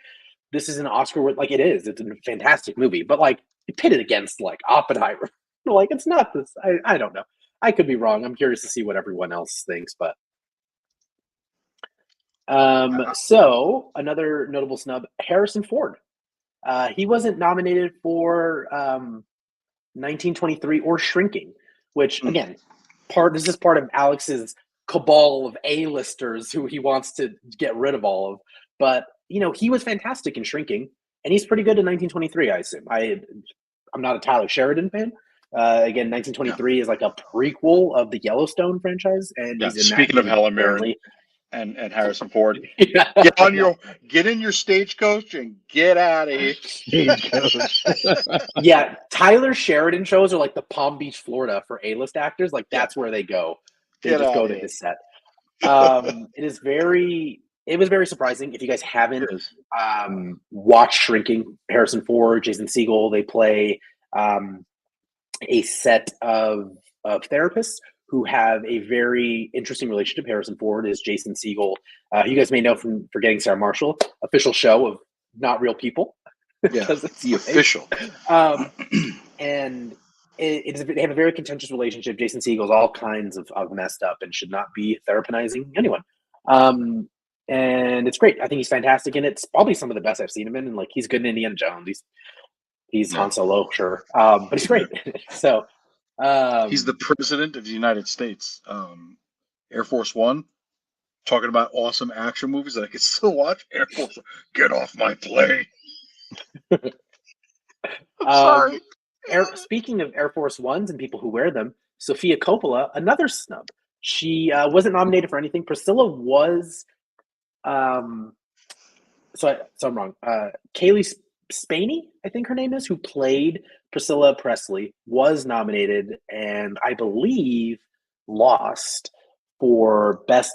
this is an Oscar where, like, it is. It's a fantastic movie, but like, pitted against like Oppenheimer, like it's not this. I don't know. I could be wrong. I'm curious to see what everyone else thinks, but. So another notable snub, Harrison Ford. He wasn't nominated for 1923 or Shrinking, which again, this is part of Alex's cabal of A-listers who he wants to get rid of all of. But he was fantastic in Shrinking, and he's pretty good in 1923. I assume. I'm not a Tyler Sheridan fan. Again, 1923 is like a prequel of the Yellowstone franchise, and he's in speaking of Helen Mirren. And Harrison Ford, get in your stagecoach and get out of here. Yeah, Tyler Sheridan shows are like the Palm Beach, Florida for A-list actors. Like that's where they go. They just go to his set. It was very surprising. If you guys haven't watched Shrinking, Harrison Ford, Jason Segel, they play a set of therapists who have a very interesting relationship. Harrison Ford is Jason Segel. You guys may know from Forgetting Sarah Marshall, official show of Not Real People. Yeah, the official. And they have a very contentious relationship. Jason Segel's all kinds of messed up and should not be therapizing anyone. And it's great. I think he's fantastic in it. It's probably some of the best I've seen him in. And like, he's good in Indiana Jones. He's Han Solo, sure. But he's great. So, he's the president of the United States. Air Force One, talking about awesome action movies that I could still watch. Air Force One, get off my plane. I'm sorry. Speaking of Air Force Ones and people who wear them, Sofia Coppola, another snub. She wasn't nominated for anything. Priscilla was. So I'm wrong. Kaylee Spaney, I think her name is, who played Priscilla Presley, was nominated and I believe lost for best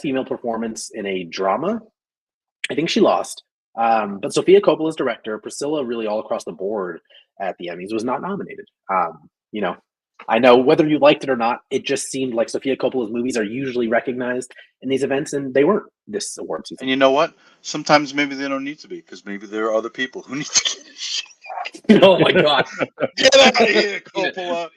female performance in a drama. I think she lost. But Sofia Coppola's director, Priscilla, really all across the board at the Emmys, was not nominated. I know whether you liked it or not, it just seemed like Sofia Coppola's movies are usually recognized in these events, and they weren't this award season. And you know what? Sometimes maybe they don't need to be, because maybe there are other people who need to get shit. Oh my god! Get out of here, Coppola!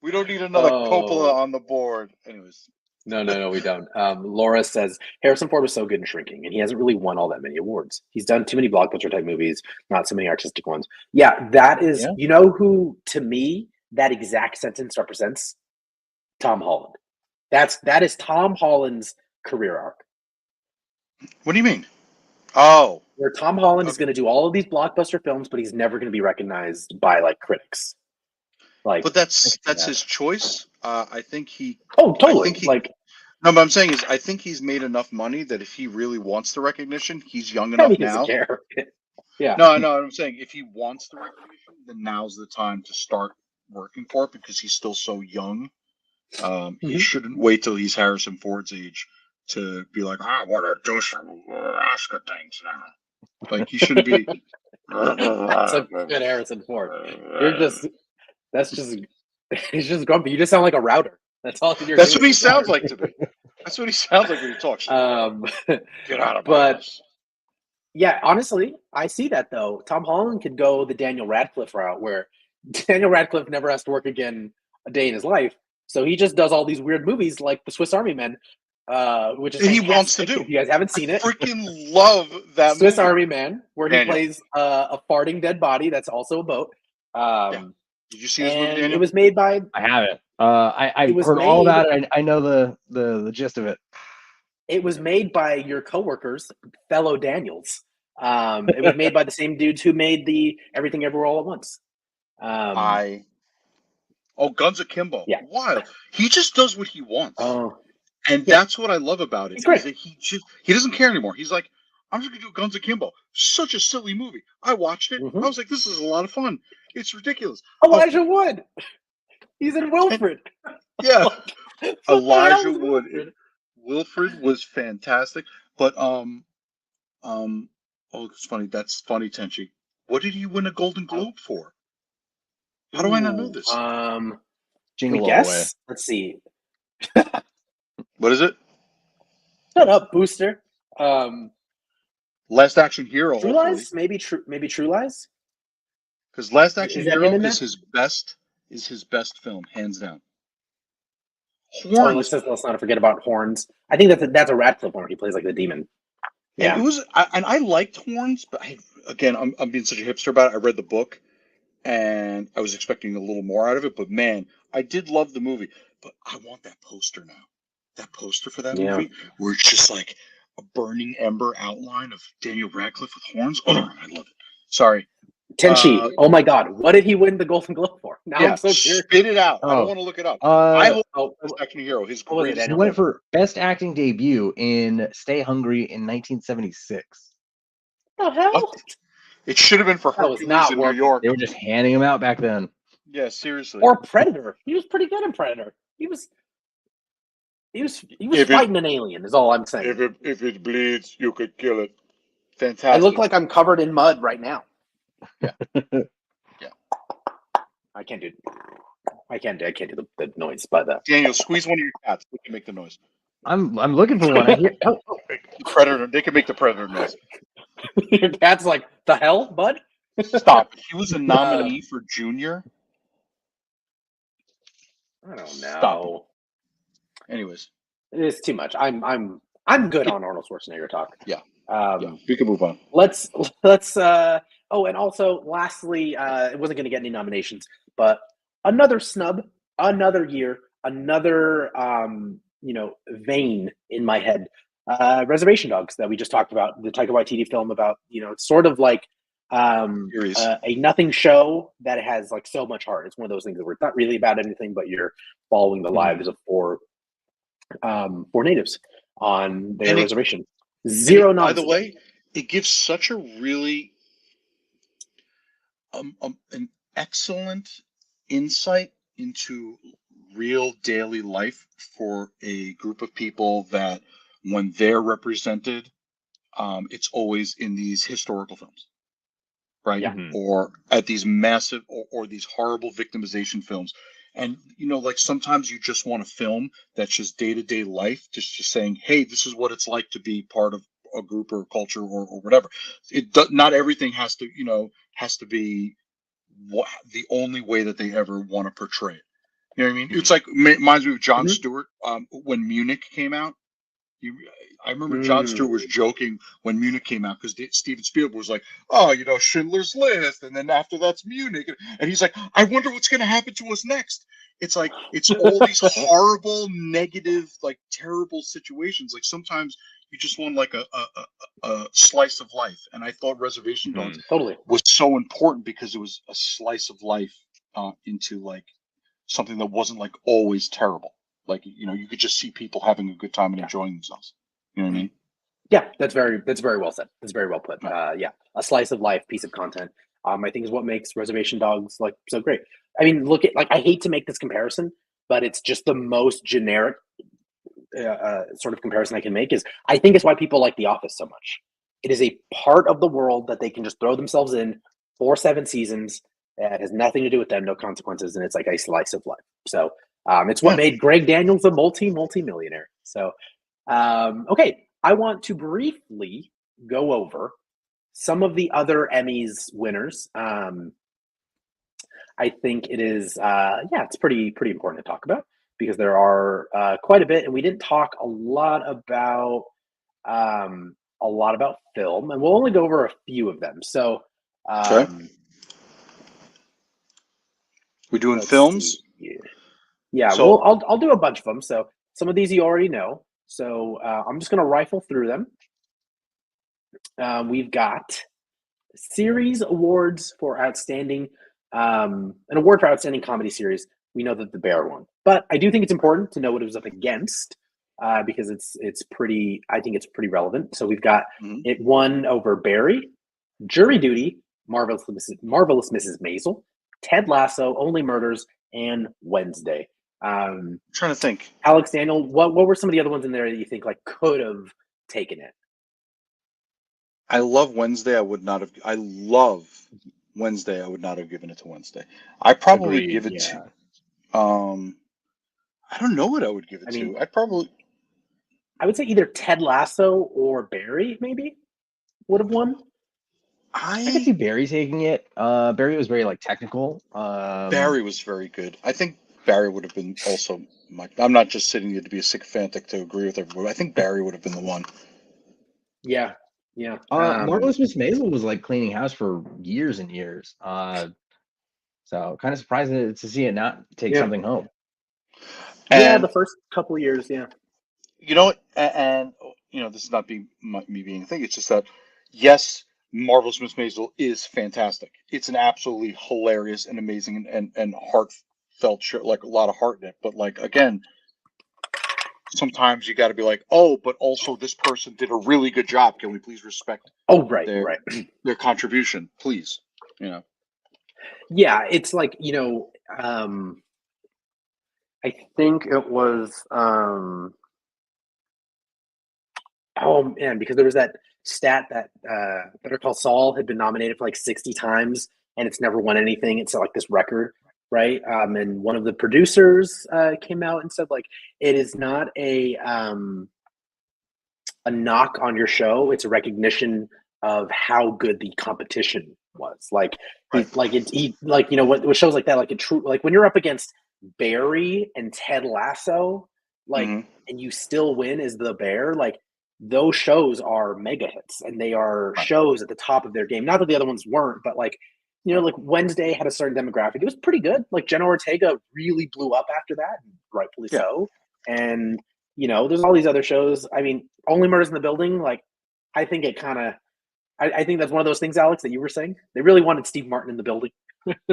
We don't need another Coppola on the board. Anyways. No, we don't. Laura says Harrison Ford was so good in Shrinking, and he hasn't really won all that many awards. He's done too many blockbuster type movies, not so many artistic ones. Yeah, that is. Yeah. You know who, to me, that exact sentence represents? Tom Holland. That is Tom Holland's career arc. What do you mean? Oh, where Tom Holland is going to do all of these blockbuster films, but he's never going to be recognized by critics. But that's his choice. I think he. Oh, totally. No, but I'm saying is, I think he's made enough money that if he really wants the recognition, he's young enough now. Care. Yeah. No, I'm saying if he wants the recognition, then now's the time to start working for it because he's still so young. He shouldn't wait till he's Harrison Ford's age to be like, I want to do some Oscar things now. Like he shouldn't be. That's a good Harrison Ford. He's just grumpy. You just sound like a router. That's all. That's what he sounds like to me. That's what he sounds like when he talks. Get out of my house. Yeah, honestly, I see that though. Tom Holland could go the Daniel Radcliffe route, where Daniel Radcliffe never has to work again a day in his life, so he just does all these weird movies like The Swiss Army Men, which is he wants to do. If you guys haven't seen it, freaking love that Swiss Army Man, where he plays a farting dead body that's also a boat. Did you see this movie, Daniel? It was made by. I haven't. I've heard all about it. I know the gist of it. It was made by your coworkers, fellow Daniels. It was made by the same dudes who made the Everything Everywhere All at Once. Guns Akimbo. Yeah. Wild. He just does what he wants. And that's what I love about it. Is that he doesn't care anymore. He's like, I'm just gonna do Guns Akimbo. Such a silly movie. I watched it. I was like, this is a lot of fun. It's ridiculous. Elijah Wood. He's in Wilfred. Yeah. Elijah Wood. Wilfred was fantastic. But it's funny. That's funny, Tenchi. What did he win a Golden Globe for? How do I not know this? Jingle All the Way. Let's see. What is it? Shut up, Booster. Last Action Hero. True Lies? Maybe True Lies? Because Last Action Hero is his best film, hands down. Horns. Let's not forget about Horns. I think that's a Radcliffe one where he plays like the demon. Yeah, and I liked Horns, but I'm being such a hipster about it. I read the book, and I was expecting a little more out of it. But man, I did love the movie. But I want that poster now. That poster for that movie, where it's just like a burning ember outline of Daniel Radcliffe with horns. Oh, I love it. Sorry. Tenchi, oh my God, what did he win the Golden Globe for? Now I'm so curious. Spit it out. I don't want to look it up. I hope Best Action Hero. His greatest. He went for Best Acting Debut in Stay Hungry in 1976. The hell? What? It should have been for Hercules in New York. They were just handing him out back then. Yeah, seriously. Or Predator. He was pretty good in Predator. He was fighting an alien, is all I'm saying. If it bleeds, you could kill it. Fantastic. I look like I'm covered in mud right now. Yeah. I can't do the noise, but Daniel, squeeze one of your cats. We can make the noise. I'm looking for one. I hear, Predator. They can make the Predator noise. Your cat's like, the hell, bud? Stop. He was a nominee for Junior. I don't know. Stop. Anyways, it's too much. I'm good on Arnold Schwarzenegger talk. Yeah. We can move on. Let's and also lastly, it wasn't going to get any nominations, but another snub, another year, another vein in my head. Reservation Dogs that we just talked about, the Taika Waititi film about, it's sort of like a nothing show that has like so much heart. It's one of those things that we're not really about anything, but you're following the lives of four natives on their reservation. Zero nonsense. By the way, it gives such a really an excellent insight into real daily life for a group of people that when they're represented, it's always in these historical films, right? Yeah. Or at these massive or these horrible victimization films. And, you know, like sometimes you just want a film that's just day-to-day life, just saying, hey, this is what it's like to be part of a group or a culture or whatever. Not everything has to, has to be the only way that they ever want to portray it. You know what I mean? It's like, reminds me of Jon Stewart when Munich came out. I remember Jon Stewart was joking when Munich came out because Steven Spielberg was like, "Oh, Schindler's List," and then after that's Munich, and he's like, "I wonder what's going to happen to us next." It's like it's all these horrible, negative, like terrible situations. Like sometimes you just want like a slice of life, and I thought Reservation Dogs was so important because it was a slice of life into like something that wasn't like always terrible. Like, you could just see people having a good time and enjoying themselves. You know what I mean? Yeah, that's very well said. That's very well put. Yeah, a slice of life piece of content. I think is what makes Reservation Dogs like so great. I mean, look at I hate to make this comparison, but it's just the most generic sort of comparison I can make. Is I think it's why people like The Office so much. It is a part of the world that they can just throw themselves in for 7 seasons. It has nothing to do with them, no consequences, and it's like a slice of life. So it's what made Greg Daniels a multi-millionaire. So, okay, I want to briefly go over some of the other Emmys winners. I think it is, it's pretty important to talk about because there are quite a bit, and we didn't talk a lot about film, and we'll only go over a few of them. So, we're doing films. Yeah, so, I'll do a bunch of them. So some of these you already know. So I'm just going to rifle through them. We've got series awards for outstanding, an award for outstanding comedy series. We know that The Bear won, but I do think it's important to know what it was up against because it's pretty. I think it's pretty relevant. So we've got it won over Barry, Jury Duty, Marvelous Mrs. Maisel, Ted Lasso, Only Murders, and Wednesday. I'm trying to think. Alex, Daniel, what were some of the other ones in there that you think like could have taken it? I love Wednesday. I would not have given it to Wednesday. I probably give it to. I don't know what I would give it to. I would say either Ted Lasso or Barry maybe would have won. I could see Barry taking it. Barry was very like technical. Barry was very good. I think Barry would have been also. I'm not just sitting here to be a sycophantic to agree with everybody. I think Barry would have been the one. Yeah. Marvelous Miss Maisel was like cleaning house for years and years. So kind of surprised to see it not take something home. The first couple of years, You know, and this is not me being a thing. It's just that, yes, Marvelous Miss Maisel is fantastic. It's an absolutely hilarious and amazing and heartfelt show, like a lot of heart in it. But like again, sometimes you got to be like, oh, but also this person did a really good job. Can we please respect? Their contribution, please. Yeah, it's like I think it was. Oh man, because there was that stat that Better Call Saul had been nominated for like 60 times and it's never won anything. It's like this record, right? And one of the producers came out and said like it is not a knock on your show. It's a recognition of how good the competition was. Like what shows like that, like like when you're up against Barry and Ted Lasso, like and you still win as the Bear, like those shows are mega hits and they are shows at the top of their game. Not that the other ones weren't, but like like Wednesday had a certain demographic. It was pretty good. Like Jenna Ortega really blew up after that, rightfully so. And there's all these other shows. I mean, Only Murders in the Building. Like, I think it kind of I think that's one of those things, Alex, that you were saying. They really wanted Steve Martin in the building,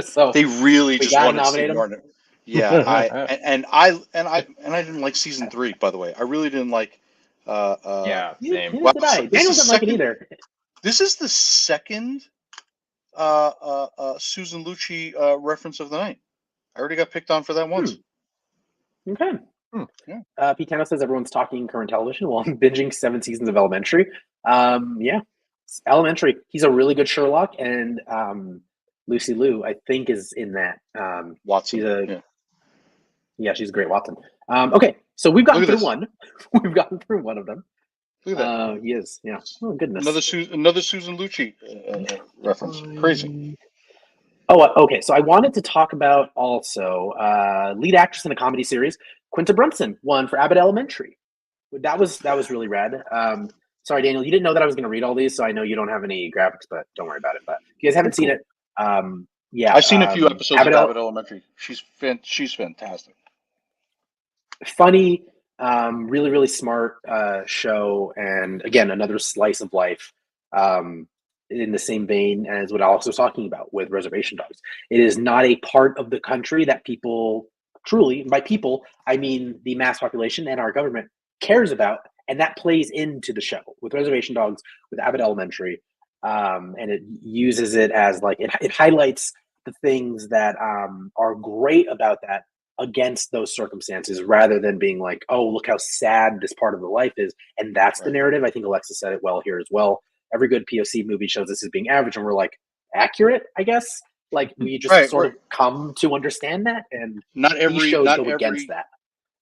so they really just wanted Steve him. Martin. Yeah, I didn't like season 3, by the way. I really didn't like. Yeah, same. Neither did I. Daniel didn't like it either. This is the second Susan Lucci reference of the night. I already got picked on for that once. Okay. Yeah. Pete Tano says everyone's talking current television while I'm binging 7 seasons of Elementary. Yeah, Elementary. He's a really good Sherlock, and Lucy Liu, I think, is in that. Watson. She's a great Watson. Okay, so we've gotten through one. We've gotten through one of them. Look at that. He is. Yeah. Oh goodness. Another Susan Lucci reference. Crazy. Oh, okay. So I wanted to talk about also lead actress in a comedy series. Quinta Brunson won for Abbott Elementary. That was really rad. Sorry, Daniel, you didn't know that I was going to read all these, so I know you don't have any graphics, but don't worry about it. But if you guys haven't seen it, yeah, I've seen a few episodes of Abbott Elementary. She's fantastic. Funny, really, really smart show, and again, another slice of life. In the same vein as what Alex was talking about with Reservation Dogs. It is not a part of the country that people truly, by people, I mean the mass population and our government, cares about, and that plays into the show with Reservation Dogs, with Abbott Elementary, and it uses it as like, it highlights the things that are great about that against those circumstances, rather than being like, oh, look how sad this part of the life is, and that's the narrative. I think Alexa said it well here as well. Every good POC movie shows this as being average, and we're like, accurate, I guess. Like, we just sort of come to understand that, and not every shows go against that.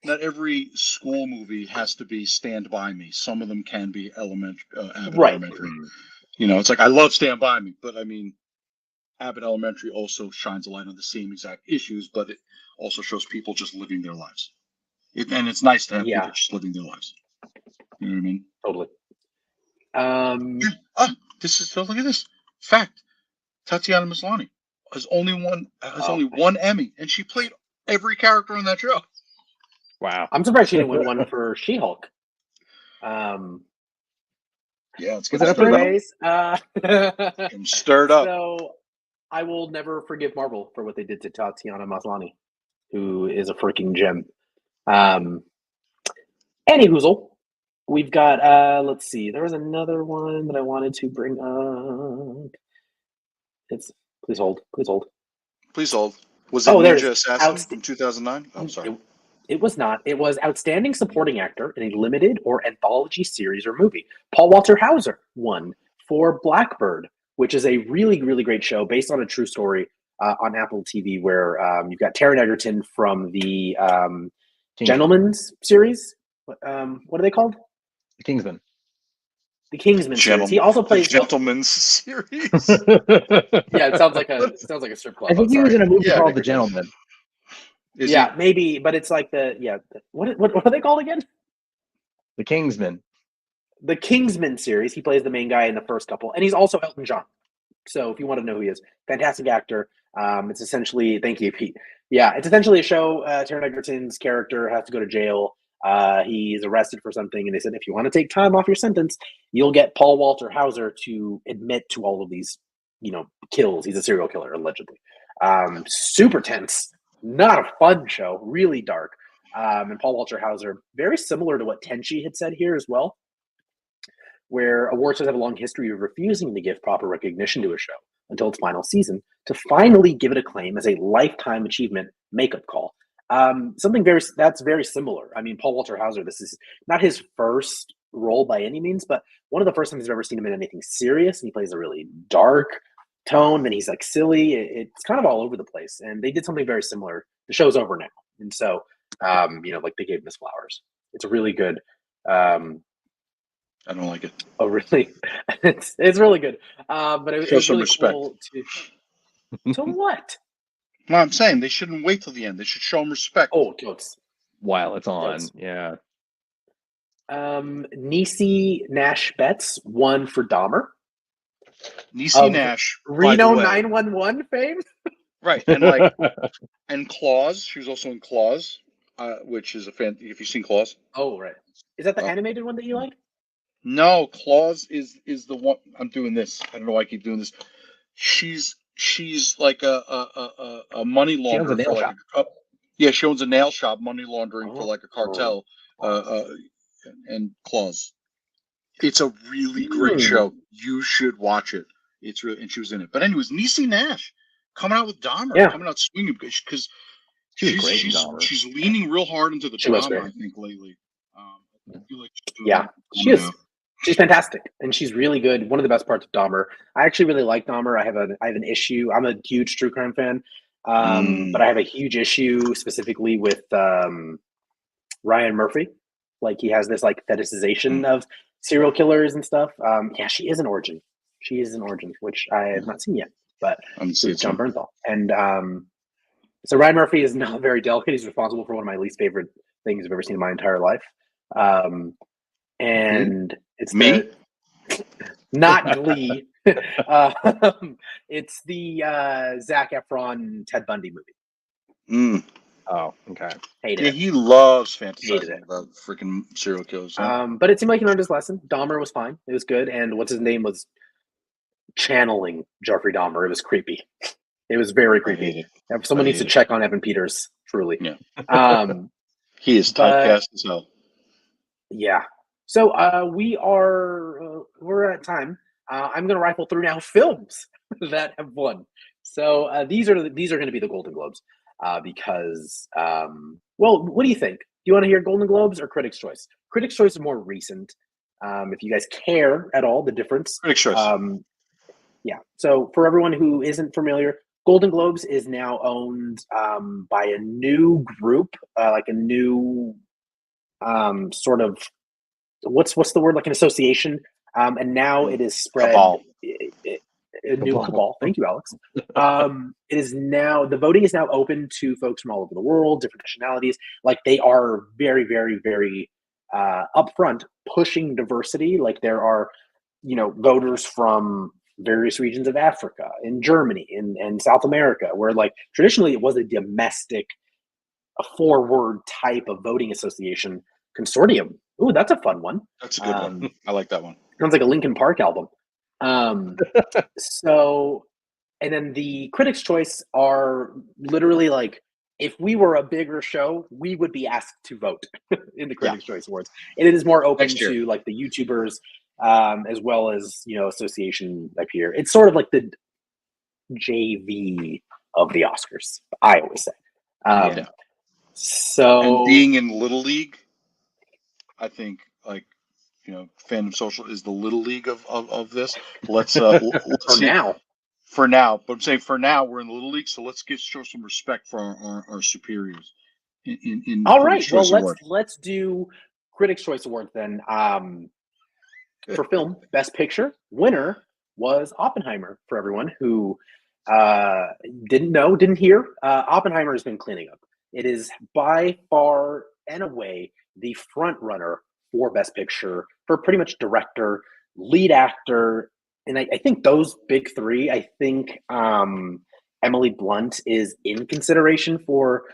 Not every school movie has to be Stand By Me. Some of them can be Abbott Elementary. You know, it's like, I love Stand By Me, but I mean, Abbott Elementary also shines a light on the same exact issues, but it also shows people just living their lives. And it's nice to have people just living their lives. You know what I mean? Totally. Look at this fact. Tatiana Maslany has only one Emmy, and she played every character on that show. Wow. I'm surprised she didn't win one for She-Hulk. Yeah, it's good. Anyways, I'm stirred up. So I will never forgive Marvel for what they did to Tatiana Maslany, who is a freaking gem. Any hoozle. We've got, let's see, there was another one that I wanted to bring up. Please hold. Was it Ninja Assassin from 2009? Oh, sorry. It was not. It was Outstanding Supporting Actor in a Limited or Anthology Series or Movie. Paul Walter Hauser won for Blackbird, which is a really, really great show based on a true story on Apple TV, where you've got Taron Egerton from the Gentleman's series. What are they called? The Kingsman. The Kingsman series. He also plays the Gentleman's series. Yeah, it sounds like a strip club. I think he was in a movie called The Gentleman. Maybe, but it's like what are they called again? The Kingsman. The Kingsman series. He plays the main guy in the first couple, and he's also Elton John. So if you want to know who he is, fantastic actor. It's essentially, thank you, Pete. Yeah, it's essentially a show. Taron Egerton's character has to go to jail. He's arrested for something, and they said, if you want to take time off your sentence, you'll get Paul Walter Hauser to admit to all of these, kills. He's a serial killer, allegedly. Super tense, not a fun show, really dark. And Paul Walter Hauser, very similar to what Tenchi had said here as well, where award shows have a long history of refusing to give proper recognition to a show until its final season, to finally give it a claim as a lifetime achievement makeup call. Something that's very similar. I mean, Paul Walter Hauser, this is not his first role by any means, but one of the first times I've ever seen him in anything serious. And he plays a really dark tone, then he's like silly. It's kind of all over the place. And they did something very similar. The show's over now. And so, like they gave Miss Flowers. It's a really good. I don't like it. Oh, really? It's really good. But it was really respect. Cool to what? No, I'm saying they shouldn't wait till the end. They should show them respect. Oh, totes. While it's on, yeah. Niecy Nash Betts won for Dahmer. Niecy Nash, Reno 911 fame. Right, and Claws. She was also in Claws, which is a fan. If you've seen Claws. Oh, right. Is that the animated one that you like? No, Claus is the one. I'm doing this. I don't know why I keep doing this. She's like a money She owns a launderer for nail like shop. yeah, she owns a nail shop, money laundering for like a Oh. cartel. And Claus. It's a really great show. You should watch it. It's really, and she was in it. But anyways, Niecy Nash coming out with Dahmer, coming out swinging because she was great in Dahmer. she's leaning real hard into the drama. I think lately. I feel like she's doing she is. She's fantastic, and she's really good. One of the best parts of Dahmer. I actually really like Dahmer. I have an issue. I'm a huge true crime fan, but I have a huge issue specifically with Ryan Murphy. Like he has this like fetishization of serial killers and stuff. Yeah, she is an origin. She is an origin, which I have not seen yet, but it's John Bernthal. And so Ryan Murphy is not very delicate. He's responsible for one of my least favorite things I've ever seen in my entire life. And it's me, not Glee. It's the Zac Efron Ted Bundy movie. Oh, okay. Hated yeah, it. He loves fantasizing about freaking serial killers. But it seemed like he learned his lesson. Dahmer was fine. It was good. And what's his name was channeling Jeffrey Dahmer. It was creepy. It was very creepy. Someone needs to check on Evan Peters, truly. Yeah. He is typecast as hell. Yeah. So we're at time. I'm going to rifle through now films that have won. So these are going to be the Golden Globes because, well, what do you think? Do you want to hear Golden Globes or Critics' Choice? Critics' Choice is more recent. If you guys care at all, the difference. Critics' Choice. Yeah. So for everyone who isn't familiar, Golden Globes is now owned by a new group, like a new sort of what's the word, like an association, and now it is spread cabal. A new cabal. Thank you, Alex. It is now, the voting is now open to folks from all over the world, different nationalities. Like they are very, very, very upfront pushing diversity. Like there are, voters from various regions of Africa, in Germany, and South America, where like traditionally it was a domestic, a forward type of voting association consortium. Ooh, that's a fun one. That's a good one. I like that one. Sounds like a Linkin Park album. So, and then the Critics' Choice are literally like, if we were a bigger show, we would be asked to vote in the Critics' Choice Awards. And it is more open to like the YouTubers, as well as, association up here. It's sort of like the JV of the Oscars, I always say. So, and being in Little League, I think like, Fandom Social is the Little League of this. Let's for now, but I'm saying for now we're in the Little League, so let's show some respect for our superiors. In all right, well let's do Critics' Choice Award then. For film, Best Picture winner was Oppenheimer. For everyone who didn't hear, Oppenheimer has been cleaning up. It is by far and away the front runner for Best Picture, for pretty much director, lead actor, and I think those big three. I think Emily Blunt is in consideration for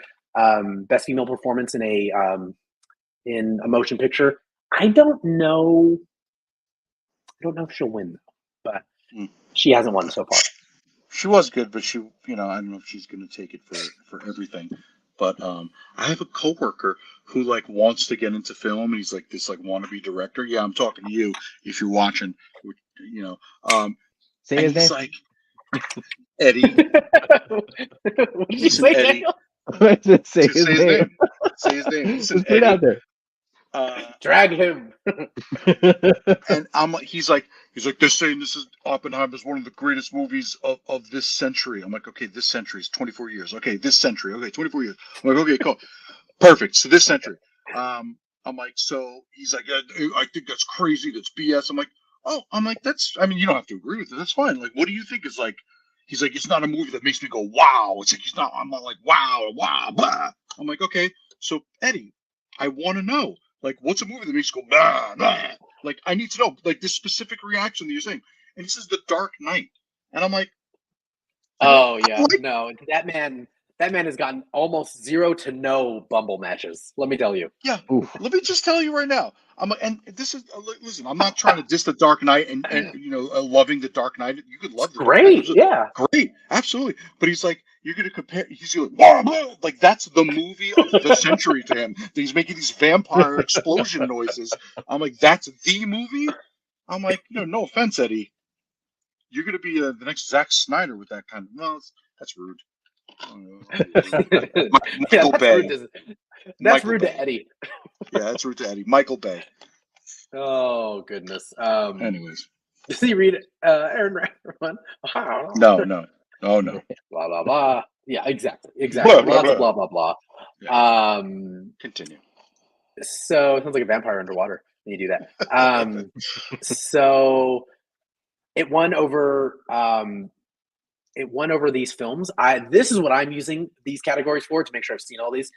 Best Female Performance in a motion picture. I don't know if she'll win though, but she hasn't won so far. She was good, but she, I don't know if she's going to take it for everything. But I have a coworker who like wants to get into film, and he's like this like wannabe director. Yeah, I'm talking to you if you're watching. Say his name. Like Eddie. What did you say, Eddie. Say his name. Say his name. Listen, Just put it out there. Drag him. And he's like, they're saying this is Oppenheimer is one of the greatest movies of this century. I'm like, okay, this century is 24 years. Okay, this century. Okay, 24 years. I'm like, okay, cool. Perfect. So this century. I'm like, so he's like, I think that's crazy. That's BS. I'm like, you don't have to agree with it. That's fine. Like, what do you think is like, he's like, it's not a movie that makes me go, wow. It's like, I'm not like, wow, blah. I'm like, okay. So Eddie, I want to know. Like, what's a movie that makes you go, bah, bah? Like, I need to know, like, this specific reaction that you're saying. And he says The Dark Knight. And I'm like, oh, yeah. No, that man, That man has gotten almost 0 to no Bumble matches. Let me tell you. Yeah. Oof. Let me just tell you right now. And this is listen. I'm not trying to diss the Dark Knight and loving the Dark Knight. You could love the Dark Knight. Yeah, great, absolutely. But he's like, you're gonna compare. He's like, blah, blah. Like that's the movie of the century to him. He's making these vampire explosion noises. I'm like, that's the movie. I'm like, no offense, Eddie. You're gonna be the next Zack Snyder with that kind of. No, that's rude. Michael Bay. That's rude to Eddie. Yeah, that's rude to Eddie. Michael Bay. Oh goodness. Anyways, does he read Aaron Radford? No. Oh no. Blah blah blah. Yeah, exactly. Lots of blah blah blah. Yeah. Continue. So it sounds like a vampire underwater when you do that. So it won over. It won over these films. This is what I'm using these categories for to make sure I've seen all these.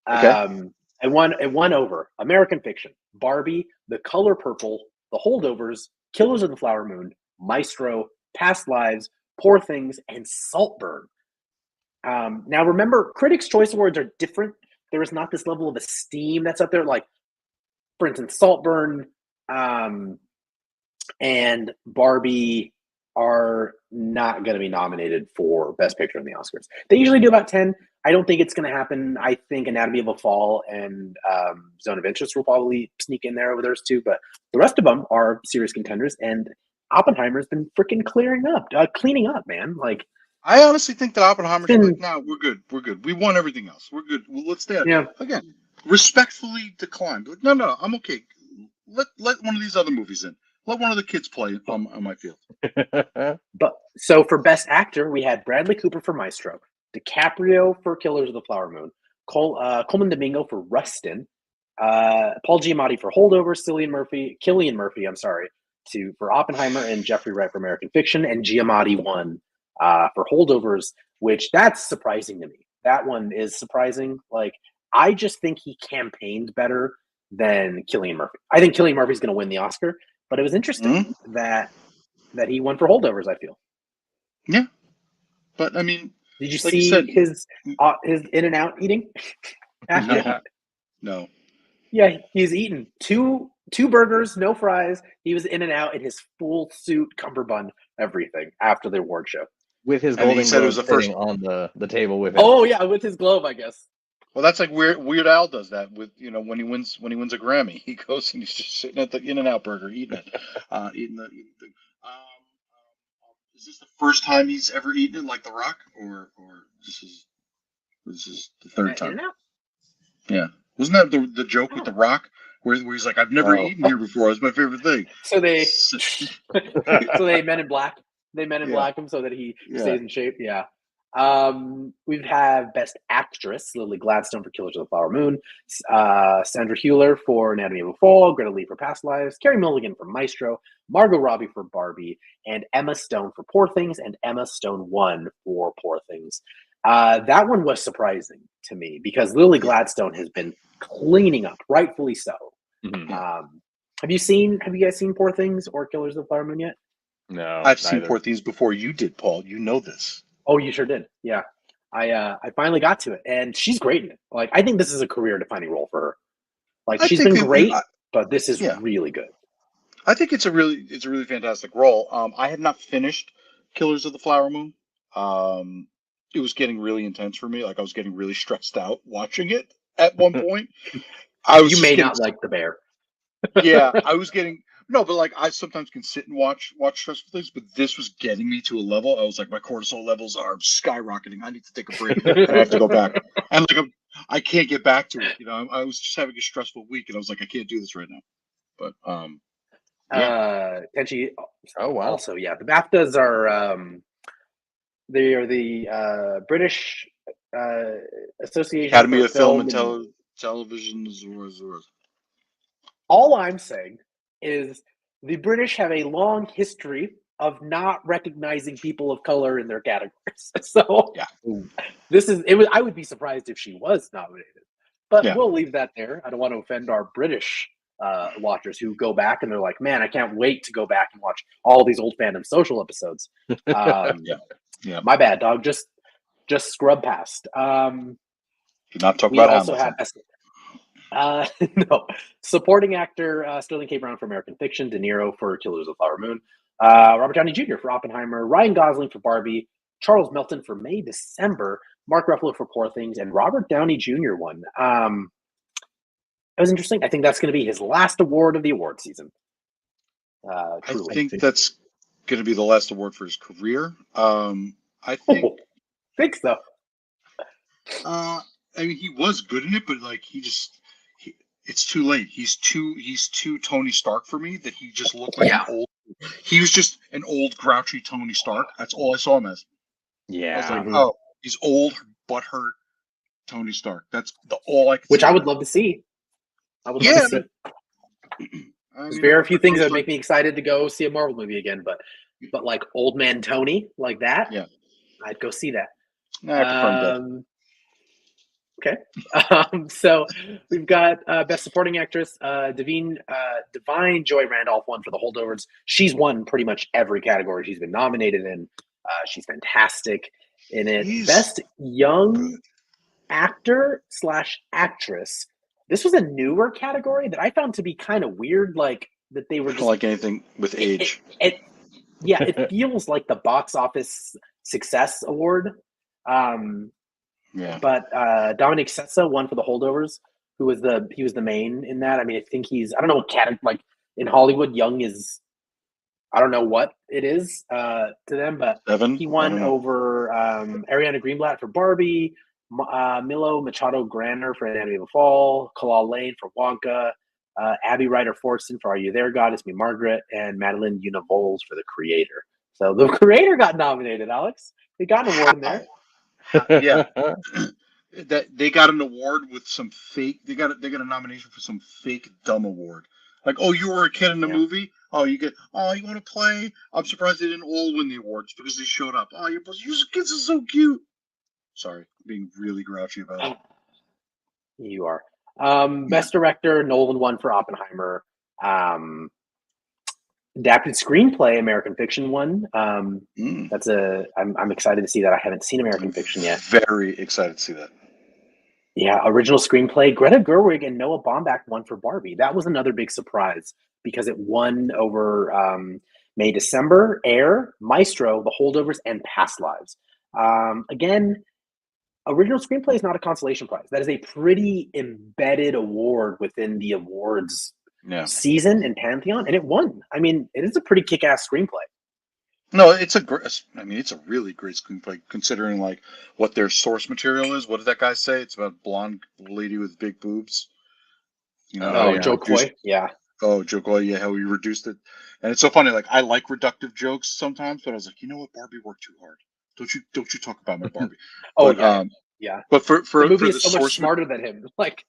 Okay. It won over American Fiction, Barbie, The Color Purple, The Holdovers, Killers of the Flower Moon, Maestro, Past Lives, Poor Things, and Saltburn. Now remember, Critics' Choice Awards are different. There is not this level of esteem that's up there. Like, for instance, Saltburn and Barbie are not going to be nominated for Best Picture in the Oscars. They usually do about 10. I don't think it's going to happen. I think Anatomy of a Fall and Zone of Interest will probably sneak in there over those two, but the rest of them are serious contenders, and Oppenheimer's been freaking cleaning up, man. Like, I honestly think that Oppenheimer's like, no, we're good. We won everything else. We're good. Well, let's stay. Yeah. Again, respectfully decline. Like, no, I'm okay. Let one of these other movies in. Let one of the kids play on my field. But so for Best Actor, we had Bradley Cooper for Maestro, DiCaprio for Killers of the Flower Moon, Coleman Domingo for Rustin, Paul Giamatti for Holdovers, Cillian Murphy, for Oppenheimer, and Jeffrey Wright for American Fiction, and Giamatti won for Holdovers, which that's surprising to me. That one is surprising. Like, I just think he campaigned better than Cillian Murphy. I think Cillian Murphy's going to win the Oscar, but it was interesting that he won for Holdovers, I feel. Yeah. But I mean, did you see his In-N-Out eating? No. Yeah, he's eaten two burgers, no fries. He was In-N-Out in his full suit, cummerbund, everything after the award show. With his golden globe sitting on the table with him. Oh yeah, with his globe, I guess. Well, that's like Weird Al does that with when he wins a Grammy, he goes and he's just sitting at the In-N-Out burger eating it, eating the. Is this the first time he's ever eaten it like The Rock, or this is the third time? In-N-Out? Yeah, wasn't that the joke with The Rock where he's like, I've never eaten here before. It's my favorite thing. So they Men in Black. They Men in Black him so that he stays in shape. Yeah. We have Best Actress, Lily Gladstone for Killers of the Flower Moon, Sandra Hüller for Anatomy of a Fall, Greta Lee for Past Lives, Carey Mulligan for Maestro, Margot Robbie for Barbie, and Emma Stone for Poor Things, and Emma Stone won for Poor Things. That one was surprising to me because Lily Gladstone has been cleaning up, rightfully so. Mm-hmm. Have you guys seen Poor Things or Killers of the Flower Moon yet? No, I've seen Poor Things before you did, Paul. You know this. Oh, you sure did. Yeah. I finally got to it, and she's great in it. Like, I think this is a career-defining role for her. Like, she's been great, but this is really good. I think it's a really fantastic role. I have not finished Killers of the Flower Moon. It was getting really intense for me. Like, I was getting really stressed out watching it at one point. You may not like the bear. Yeah, I was getting. No, but like I sometimes can sit and watch stressful things, but this was getting me to a level. I was like, my cortisol levels are skyrocketing. I need to take a break. And I have to go back, and like I can't get back to it. I was just having a stressful week, and I was like, I can't do this right now. But Tenchi. Oh wow. Also, yeah, the BAFTAs are they are the British Association Academy for of Film and Television. All I'm saying is the British have a long history of not recognizing people of color in their categories. So I would be surprised if she was nominated, but we'll leave that there. I don't want to offend our British watchers who go back and they're like, man, I can't wait to go back and watch all these old Fandom Social episodes. My bad, dog. Just just scrub past. Do not talk we about also Hamilton. had no supporting actor Sterling K. Brown for American Fiction, De Niro for Killers of the Flower Moon, Robert Downey Jr. for Oppenheimer, Ryan Gosling for Barbie, Charles Melton for May December, Mark Ruffalo for Poor Things, and Robert Downey Jr. won. It was interesting. I think that's going to be his last award of the award season. I think that's going to be the last award for his career. I think so. I mean, he was good in it, but like it's too late. He's too Tony Stark for me. That he just looked like an old. He was just an old grouchy Tony Stark. That's all I saw him as. Yeah. I was like, oh, he's old, butthurt Tony Stark. That's all I could. Which I would love to see. I would love to see. There's very few things that would make me excited to go see a Marvel movie again, but like old man Tony, like that, I'd go see that. I prefer him Okay. So we've got Best Supporting Actress, Divine Joy Randolph won for The Holdovers. She's won pretty much every category she's been nominated in. She's fantastic in it. Best Young Actor / Actress. This was a newer category that I found to be kind of weird, like that they were just like anything with age. It feels like the box office success award. But Dominic Sessa won for The Holdovers, he was the main in that. I mean, I think I don't know what category, like in Hollywood, young is, I don't know what it is to them, but he won over Ariana Greenblatt for Barbie, Milo Machado Graner for Anatomy of a Fall, Kalal Lane for Wonka, Abby Ryder Fortson for Are You There, God? It's Me, Margaret, and Madeline Univols for The Creator. So The Creator got nominated, Alex. They got an award in there. That they got an award with some fake. They got a nomination for some fake dumb award. Like, oh, you were a kid in the movie. Oh, you want to play? I'm surprised they didn't all win the awards because they showed up. Oh, your kids are so cute. Sorry, I'm being really grouchy about it. You are. Best Director, Nolan won for Oppenheimer. Adapted Screenplay, American Fiction won. I'm excited to see that. I haven't seen American Fiction yet. Very excited to see that. Yeah, Original Screenplay, Greta Gerwig and Noah Baumbach won for Barbie. That was another big surprise because it won over May December, Air, Maestro, The Holdovers, and Past Lives. Again, Original Screenplay is not a consolation prize. That is a pretty embedded award within the awards season and pantheon, and it won. I mean, it is a pretty kick-ass screenplay. No, it's a really great screenplay considering like what their source material is. What did that guy say? It's about a blonde lady with big boobs. You know, Joe Coy, Oh, Joe Coy, yeah, how he reduced it, and it's so funny. Like I like reductive jokes sometimes, but I was like, you know what, Barbie worked too hard. Don't you talk about my Barbie? But for the movie is so much smarter than him. Like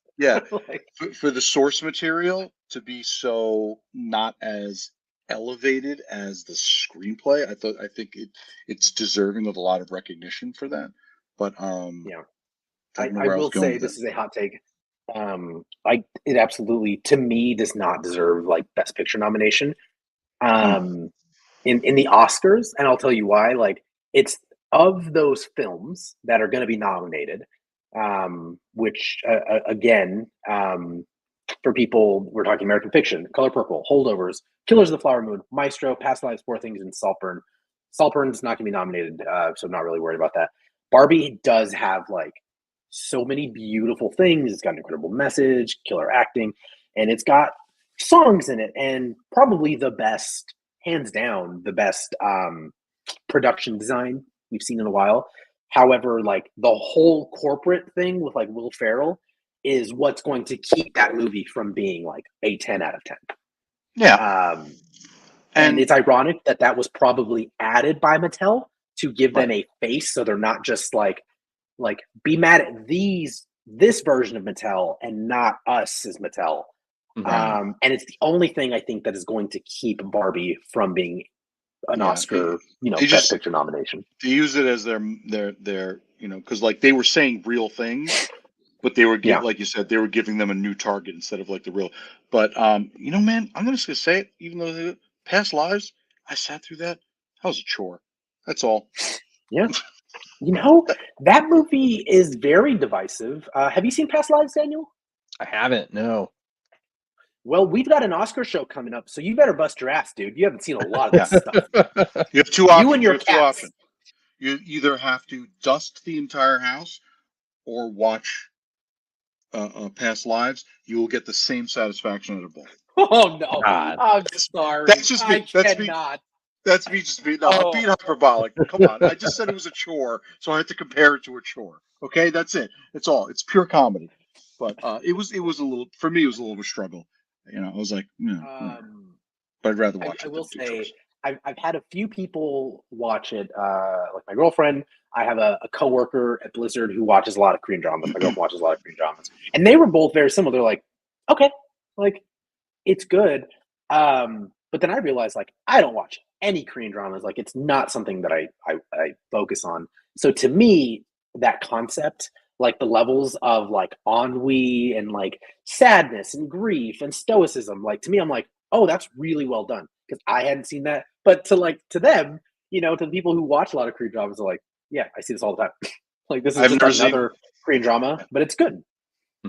for the source material to be so not as elevated as the screenplay, I think it's deserving of a lot of recognition for that. But I will say this is a hot take. It absolutely, to me, does not deserve like Best Picture nomination in the Oscars, and I'll tell you why. Like, it's of those films that are going to be nominated, which again, for people, we're talking American Fiction, Color Purple, Holdovers, Killers of the Flower Moon, Maestro, Past Lives, Poor Things, and Saltburn. Saltburn's not going to be nominated, so I'm not really worried about that. Barbie does have like so many beautiful things. It's got an incredible message, killer acting, and it's got songs in it, and probably the best, hands down, the best production design we've seen in a while. However, like the whole corporate thing with like Will Ferrell is what's going to keep that movie from being like a 10 out of 10. Yeah. And it's ironic that was probably added by Mattel to give them a face, so they're not just like be mad at this version of Mattel and not us as Mattel. And it's the only thing I think that is going to keep Barbie from being an Oscar, Best Picture nomination. They use it as their because like they were saying real things, but they were like you said, they were giving them a new target instead of like the real. But man, I'm just gonna say it. Even though Past Lives, I sat through that. That was a chore. That's all. Yeah. That movie is very divisive. Have you seen Past Lives, Daniel? I haven't. No. Well, we've got an Oscar show coming up, so you better bust your ass, dude. You haven't seen a lot of this stuff. You have two options. You and your cats. You either have to dust the entire house or watch Past Lives. You will get the same satisfaction out of both. Oh no! God. I'm sorry. That's just me. I That's cannot. That's me just being. No, I'm being hyperbolic. Come on. I just said it was a chore, so I had to compare it to a chore. Okay, that's it. It's all. It's pure comedy. But it was a little, for me. It was a little of a struggle. I was like, but I'd rather watch it. I will say, I've had a few people watch it. Like my girlfriend, I have a coworker at Blizzard who watches a lot of Korean dramas. My girlfriend watches a lot of Korean dramas, and they were both very similar. They're like, okay, like it's good. But then I realized, like, I don't watch any Korean dramas. Like, it's not something that I focus on. So to me, that concept, like the levels of like ennui and like sadness and grief and stoicism, like to me, I'm like, oh, that's really well done, because I hadn't seen that. But to them, to the people who watch a lot of Korean dramas, are like, yeah, I see this all the time. Like, this is just another Korean drama, but it's good.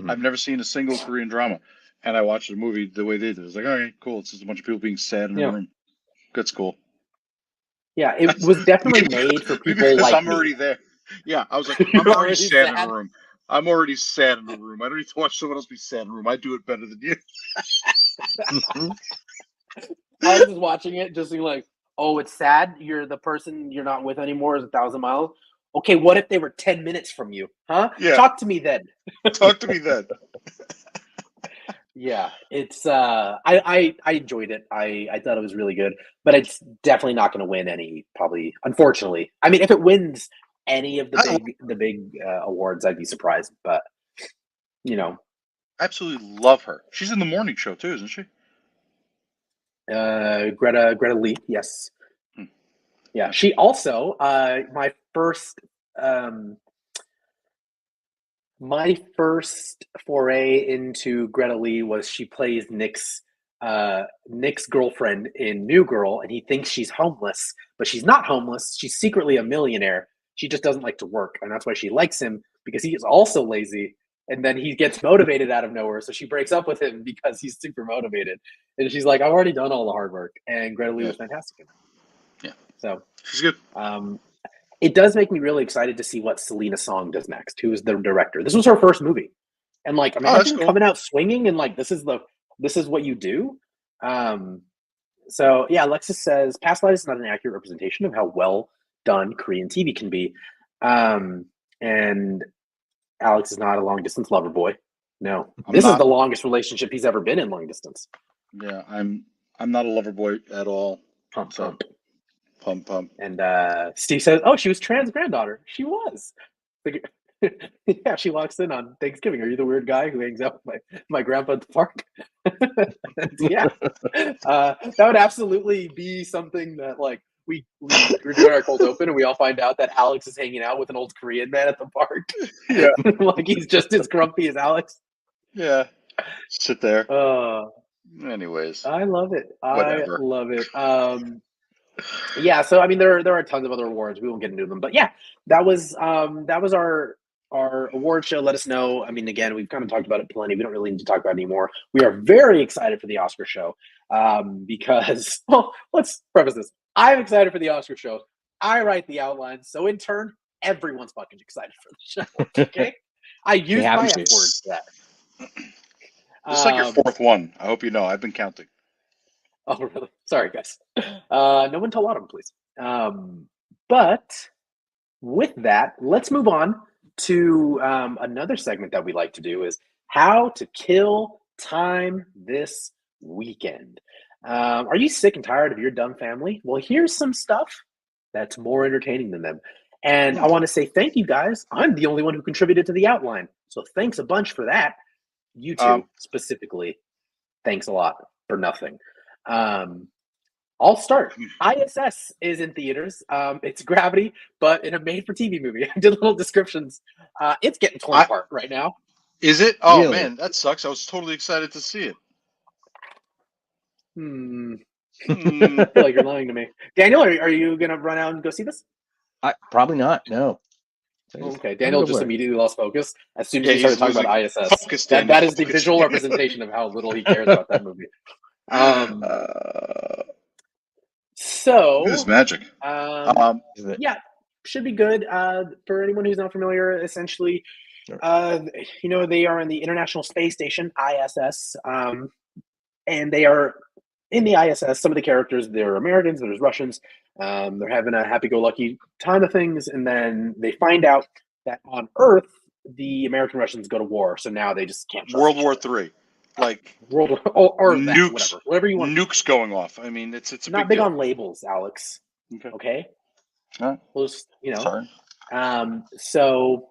I've never seen a single Korean drama, and I watched the movie the way they did. It's like, okay, cool. It's just a bunch of people being sad in a room. That's cool. Yeah, it was definitely made for people like I'm already there. Yeah, I was like, I'm already sad in a room. I'm already sad in the room. I don't need to watch someone else be sad in a room. I do it better than you. I was just watching it, just being like, oh, it's sad. You're the person you're not with anymore is 1,000 miles. Okay, what if they were 10 minutes from you? Huh? Yeah. Talk to me then. Talk to me then. Yeah, it's I enjoyed it. I thought it was really good, but it's definitely not going to win any, probably, unfortunately. I mean, if it wins any of the big awards, I'd be surprised, but I absolutely love her. She's in the morning show too, isn't she? Greta Lee, yes. Yeah, she also my first foray into Greta Lee was she plays Nick's girlfriend in New Girl, and he thinks she's homeless, but she's not homeless. She's secretly a millionaire. She just doesn't like to work, and that's why she likes him, because he is also lazy. And then he gets motivated out of nowhere, so she breaks up with him because he's super motivated. And she's like, "I've already done all the hard work," and Greta Lee was fantastic in it. Yeah, so she's good. It does make me really excited to see what Selena Song does next, who is the director. This was her first movie, and like, imagine coming out swinging, and like, this is what you do. So yeah, Alexis says Past Lives is not an accurate representation of how well done Korean TV can be, and Alex is not a long distance lover boy. No, this is the longest relationship he's ever been in, long distance. Yeah, I'm not a lover boy at all. Pump. And Steve says, "Oh, she was trans granddaughter. She was." Yeah, she walks in on Thanksgiving. Are you the weird guy who hangs out with my grandpa at the park? Yeah, that would absolutely be something that, like, we're doing our cold open and we all find out that Alex is hanging out with an old Korean man at the park. Yeah, like he's just as grumpy as Alex. Yeah, sit there. Anyways, I love it. Whatever. I love it. Yeah, so I mean, there are tons of other awards. We won't get into them, but yeah, that was our award show. Let us know. I mean, again, we've kind of talked about it plenty. We don't really need to talk about it anymore. We are very excited for the Oscar show because, well, let's preface this. I'm excited for the Oscar show. I write the outlines, so in turn, everyone's fucking excited for the show. Okay, I use my F words for that. This is like your fourth one. I hope you know. I've been counting. Oh, really? Sorry, guys. No one tell Autumn, please. But with that, let's move on to another segment that we like to do, is how to kill time this weekend. Are you sick and tired of your dumb family? Well, here's some stuff that's more entertaining than them. And I want to say thank you, guys. I'm the only one who contributed to the outline. So thanks a bunch for that. You two specifically, thanks a lot for nothing. I'll start. ISS is in theaters. It's Gravity, but in a made-for-TV movie. I did little descriptions. It's getting torn apart right now. Is it? Oh, really? Man, that sucks. I was totally excited to see it. I feel like you're lying to me. Daniel, are you going to run out and go see this? Probably not. No. Okay, Daniel just immediately lost focus as soon as he started talking about ISS. Focus, that is the visual representation of how little he cares about that movie. So this magic. Yeah, should be good. For anyone who's not familiar, essentially, they are in the International Space Station (ISS), and they are in the ISS. Some of the characters, they're Americans, there's Russians. They're having a happy-go-lucky time of things, and then they find out that on Earth, the American Russians go to war. So now they just can't. World War III, like World or nukes, that, whatever you want. Nukes going off. I mean, it's a not big deal. on labels, Alex. Okay. We'll just, Sorry. So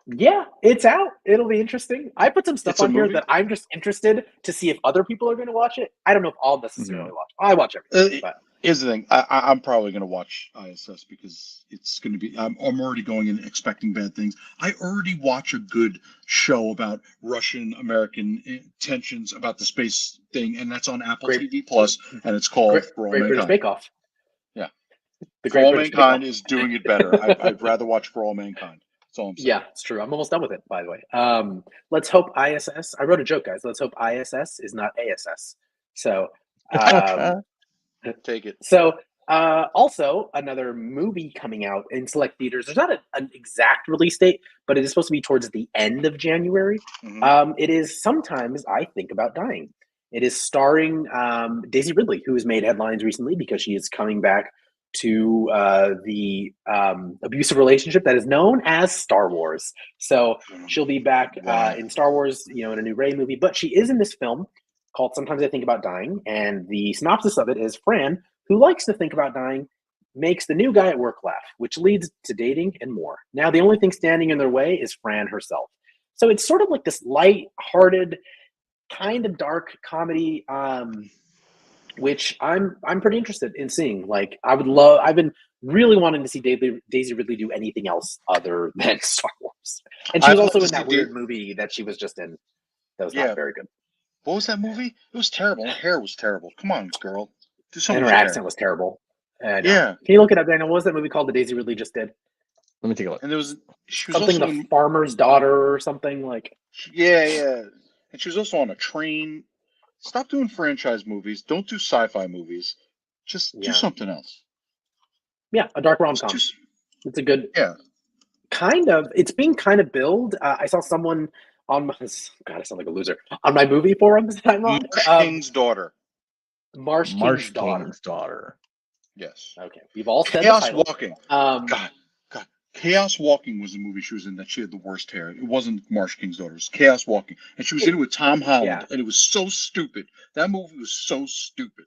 yeah, it's out. It'll be interesting. I put some stuff on here that I'm just interested to see if other people are going to watch it. I don't know if I'll necessarily watch. I watch everything. But here's the thing: I'm probably going to watch ISS because it's going to be. I'm already going in expecting bad things. I already watch a good show about Russian-American tensions about the space thing, and that's on Apple TV Plus, and it's called For All Great British Bake Off. Yeah, the For All Mankind is doing it better. I'd rather watch For All Mankind. That's all I'm saying. Yeah, it's true. I'm almost done with it, by the way. Let's hope ISS. I wrote a joke, guys. Let's hope ISS is not ASS. So, take it. So, also another movie coming out in select theaters. There's not an exact release date, but it is supposed to be towards the end of January. Mm-hmm. It is Sometimes I Think About Dying. It is starring Daisy Ridley, who has made headlines recently because she is coming back to the abusive relationship that is known as Star Wars. So she'll be back in Star Wars, in a new Rey movie. But she is in this film called Sometimes I Think About Dying. And the synopsis of it is Fran, who likes to think about dying, makes the new guy at work laugh, which leads to dating and more. Now, the only thing standing in their way is Fran herself. So it's sort of like this light-hearted, kind of dark comedy, which I'm pretty interested in seeing. Like, I've been really wanting to see Daisy Ridley do anything else other than Star Wars. And she was also in that weird movie that she was just in. That was not very good. What was that movie? It was terrible. Her hair was terrible. Come on, girl. Do something. And her accent was terrible. Yeah. Can you look it up, Daniel? What was that movie called that Daisy Ridley just did? Let me take a look. And she was something also the farmer's daughter or something like. Yeah. And she was also on a train. Stop doing franchise movies. Don't do sci-fi movies. Just do something else. Yeah, a dark rom-com. It's a good. Yeah. Kind of. It's being kind of billed. I saw someone on my. God, I sound like a loser. On my movie forums that I'm on. Marsh King's daughter. Marsh King's daughter. Yes. Okay. We've all said Chaos the title. Walking. God. Chaos Walking was the movie she was in that she had the worst hair. It wasn't Marsh King's daughter. It was Chaos Walking. And she was in it with Tom Holland. And it was so stupid. That movie was so stupid.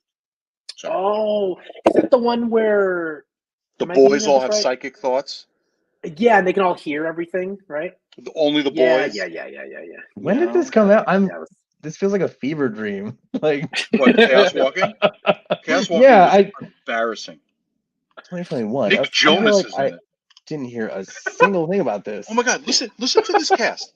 Sorry. Oh, is that the one where the boys all have psychic thoughts? Yeah, and they can all hear everything, right? Only the boys? Yeah. When did this come out? This feels like a fever dream. Like what, Chaos Walking? Chaos Walking was embarrassing. 2021. Nick Jonas is in it. Didn't hear a single thing about this. Oh my God! Listen to this cast.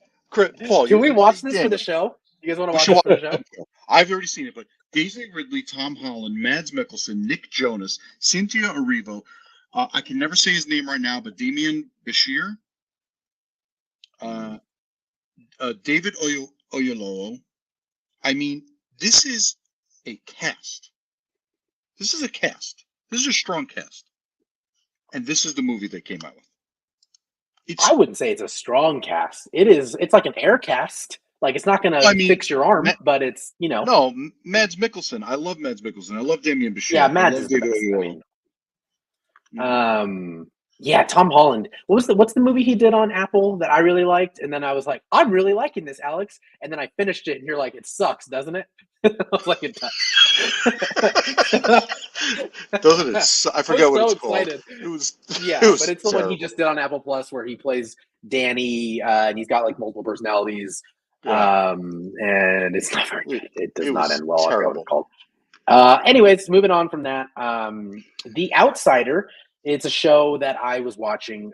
Paul, can we watch this for the show? You guys want to watch this for the show? I've already seen it, but Daisy Ridley, Tom Holland, Mads Mikkelsen, Nick Jonas, Cynthia Erivo. I can never say his name right now, but Damien Bashir, David Oyelowo. I mean, this is a cast. This is a cast. This is a strong cast. And this is the movie they came out with. I wouldn't say it's a strong cast. It's like an air cast. Like, it's not going to fix your arm, but it's, No, Mads Mikkelsen. I love Mads Mikkelsen. I love Damien Bashir. Yeah, Mads is the best. Yeah, Tom Holland. What's the movie he did on Apple that I really liked? And then I was like, I'm really liking this, Alex. And then I finished it, and you're like, it sucks, doesn't it? I was like, it does. Doesn't it? I forget what it's called. It was but it's the one he just did on Apple Plus where he plays Danny, and he's got like multiple personalities. Yeah. And it's not very good. It does not end well. Terrible. I forget what it's called. Anyways, moving on from that. The Outsider. It's a show that I was watching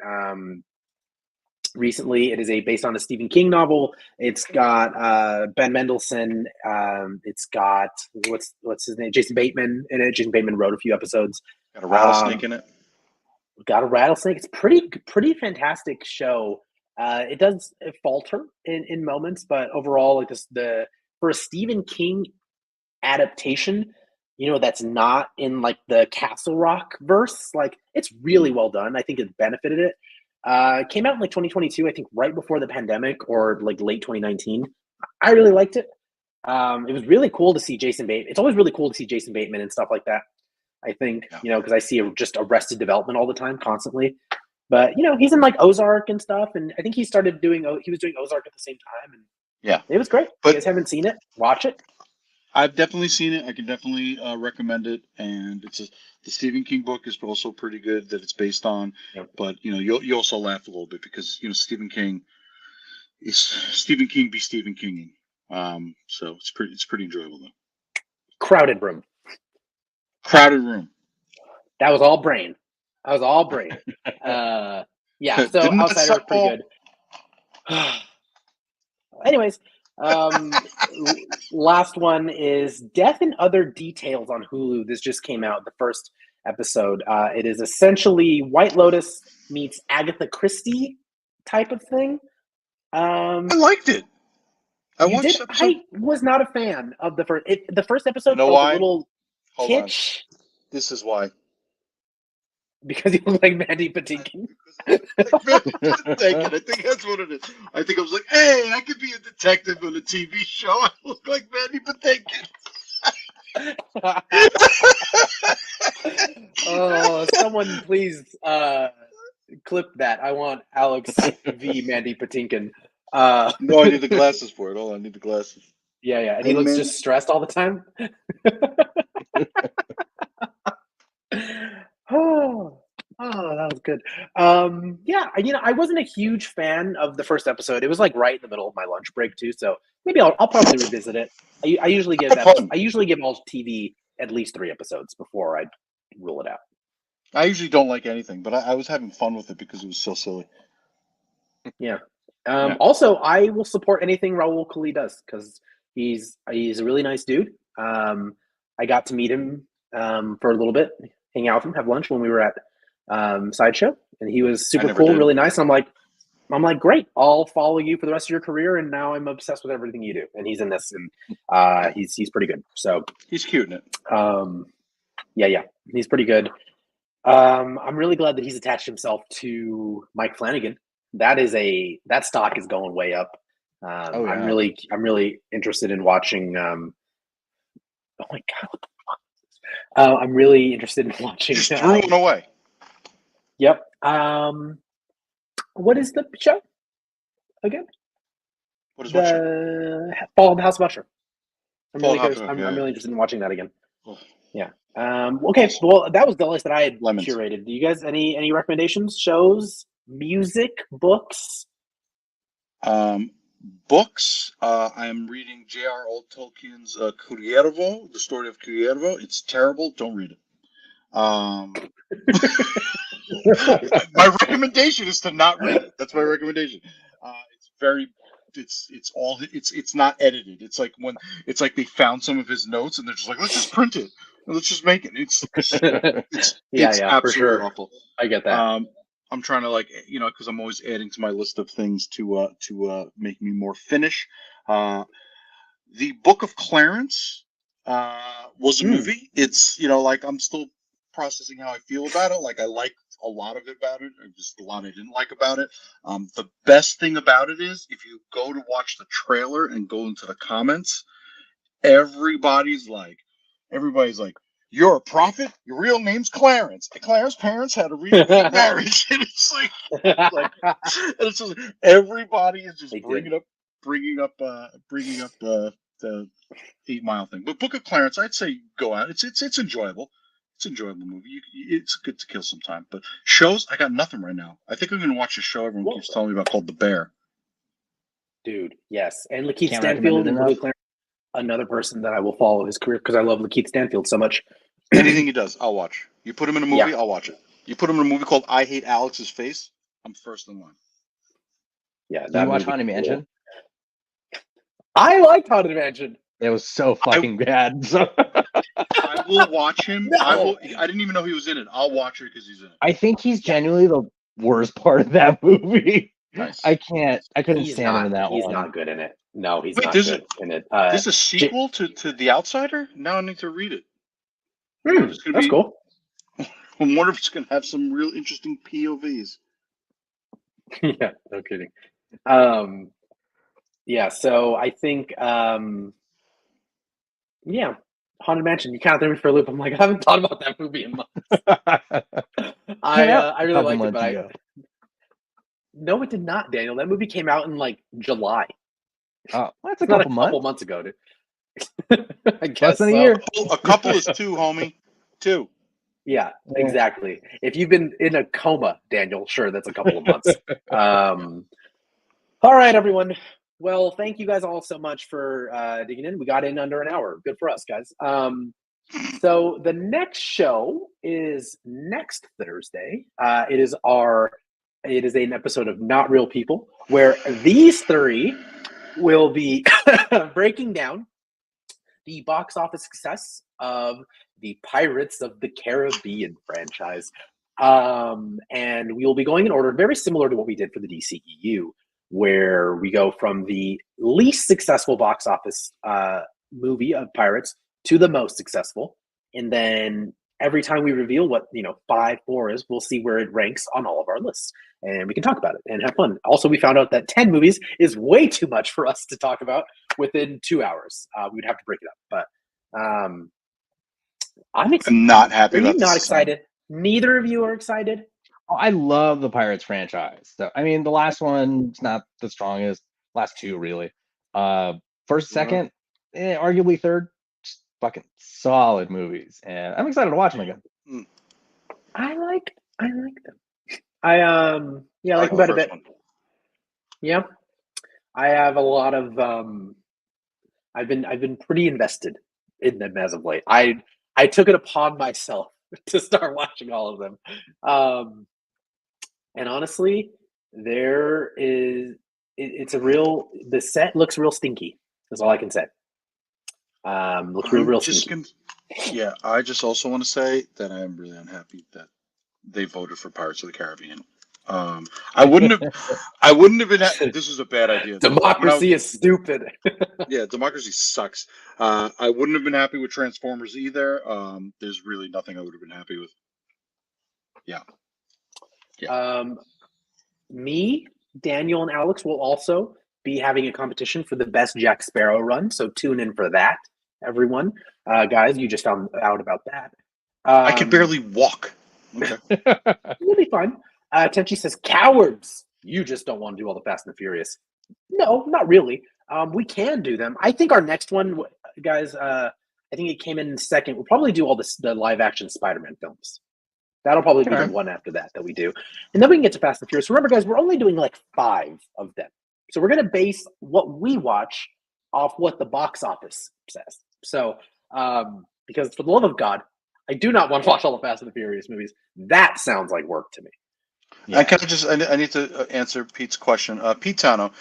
recently. It is based on a Stephen King novel. It's got Ben Mendelsohn. It's got what's his name? Jason Bateman in it. Jason Bateman wrote a few episodes. Got a rattlesnake in it. got a rattlesnake. It's pretty fantastic show. It does falter in moments, but overall, like for a Stephen King adaptation, that's not in like the Castle Rock verse, like it's really well done. I think it benefited it. It came out in like 2022, I think right before the pandemic or like late 2019. I really liked it. It was really cool to see Jason Bateman. It's always really cool to see Jason Bateman and stuff like that. I think, because I see just Arrested Development all the time, constantly. But, he's in like Ozark and stuff. And I think he was doing Ozark at the same time. And yeah, it was great. But if you guys haven't seen it, watch it. I've definitely seen it. I can definitely recommend it. And the Stephen King book is also pretty good that it's based on. Yep. But, you also laugh a little bit because, Stephen King be Stephen Kinging. So it's pretty enjoyable though. Crowded Room. That was all brain. Yeah, so Outsider was pretty good. Anyways, last one is Death and Other Details on Hulu. This just came out, the first episode. It is essentially White Lotus meets Agatha Christie type of thing. I liked it. I was not a fan of the first. The first episode you know felt why? a little Hold kitsch. On. This is why. Because you look like Mandy Patinkin. I think that's what it is. I think I was like, hey, I could be a detective on a TV show. I look like Mandy Patinkin. Oh, someone please clip that. I want Alex v. Mandy Patinkin. No, I need the glasses for it. I need the glasses. Yeah, and he looks just stressed all the time. Oh, that was good. Yeah, I wasn't a huge fan of the first episode. It was like right in the middle of my lunch break too, so maybe I'll probably revisit it. I usually give all TV at least 3 episodes before I rule it out. I usually don't like anything, but I was having fun with it because it was so silly. Yeah. Also, I will support anything Raul Kali does because he's a really nice dude. I got to meet him for a little bit, hang out with him, have lunch when we were at Sideshow, and he was super cool, really nice. And I'm like, great, I'll follow you for the rest of your career. And now I'm obsessed with everything you do. And he's in this, and he's pretty good. So he's cute in it. Yeah, he's pretty good. I'm really glad that he's attached himself to Mike Flanagan. That stock is going way up. I'm really interested in watching. Oh my god, what the fuck is this? I'm really interested in watching. Just threw it away. Yep. What is the show again? What is what show? Fall of the House of Usher. I'm really interested in watching that again. Oh. Yeah. Okay. Well, that was the list that I had curated. Do you guys any recommendations? Shows, music, books? Books. I am reading J.R.R. Tolkien's Cuervo, the story of Cuervo. It's terrible. Don't read it. My recommendation is to not read it. That's my recommendation. It's not edited. It's like they found some of his notes and they're just like, let's just print it. Let's just make it. It's absolutely for sure. awful. I get that. I'm trying to because I'm always adding to my list of things to make me more Finnish. The Book of Clarence was a movie. It's I'm still processing how I feel about it. Like I like a lot of it about it, and just a lot I didn't like about it. The best thing about it is if you go to watch the trailer and go into the comments, everybody's like, you're a prophet. Your real name's Clarence. And Clarence's parents had a really good marriage, and it's just everybody is just bringing up the 8 Mile thing. But Book of Clarence, I'd say go out. It's enjoyable. It's an enjoyable movie. It's good to kill some time. But shows, I got nothing right now. I think I'm going to watch a show everyone keeps telling me about called The Bear. Dude, yes. And Lakeith Stanfield and another person that I will follow his career because I love Lakeith Stanfield so much. Anything he does, I'll watch. You put him in a movie, I'll watch it. You put him in a movie called I Hate Alex's Face, I'm first in line. Yeah, Did you watch Haunted Mansion? I liked Haunted Mansion. It was so fucking bad. I will watch him. No. I didn't even know he was in it. I'll watch it because he's in it. I think he's genuinely the worst part of that movie. Nice. I couldn't stand him in that one. He's not good in it. No, he's not good in it. There's a sequel to The Outsider? Now I need to read it. That's cool. I wonder if it's going to have some real interesting POVs. Yeah, no kidding. Yeah, so I think, Haunted Mansion, you kind of threw me for a loop. I'm like, I haven't thought about that movie in months. I really liked it, but no, it did not, Daniel. That movie came out in like July. Oh, that's a couple months ago, dude. I guess less than a year. A couple is 2, homie. 2. Yeah, exactly. If you've been in a coma, Daniel, sure, that's a couple of months. All right, everyone. Well, thank you guys all so much for digging in. We got in under an hour. Good for us, guys. So the next show is next Thursday. It is an episode of Not Real People, where these three will be breaking down the box office success of the Pirates of the Caribbean franchise. And we will be going in order very similar to what we did for the DCEU, where we go from the least successful box office movie of Pirates to the most successful. And then every time we reveal what 5-4 is, we'll see where it ranks on all of our lists. And we can talk about it and have fun. Also, we found out that 10 movies is way too much for us to talk about within 2 hours. We would have to break it up. But I'm not happy about this. Are you not excited? Neither of you are excited? Oh, I love the Pirates franchise. So, I mean, the last one's not the strongest. Last 2, really. First, second, arguably third. Just fucking solid movies. And I'm excited to watch them again. I like them. I like them quite a bit. Yeah, I have a lot of. I've been pretty invested in them as of late. I took it upon myself to start watching all of them, and honestly, it's a real. The set looks real stinky. That's all I can say. Looks real stinky. Yeah, I just also want to say that I am really unhappy that they voted for Pirates of the Caribbean. I wouldn't have been. This is a bad idea. Democracy is stupid. Yeah, democracy sucks. I wouldn't have been happy with Transformers either. There's really nothing I would have been happy with. Yeah. Me, Daniel, and Alex will also be having a competition for the best Jack Sparrow run. So tune in for that, everyone. Guys, you just found out about that. I can barely walk. Okay. It'll be fun. Tenchi says, cowards. You just don't want to do all the Fast and the Furious. No, not really. We can do them. I think our next one, guys, I think it came in second. We'll probably do all the live action Spider-Man films. That'll probably be the one after that we do. And then we can get to Fast and Furious. Remember, guys, we're only doing like 5 of them. So we're going to base what we watch off what the box office says. So, because for the love of God, I do not want to watch all the Fast and the Furious movies. That sounds like work to me. Yeah. I need to answer Pete's question. Pete Tano,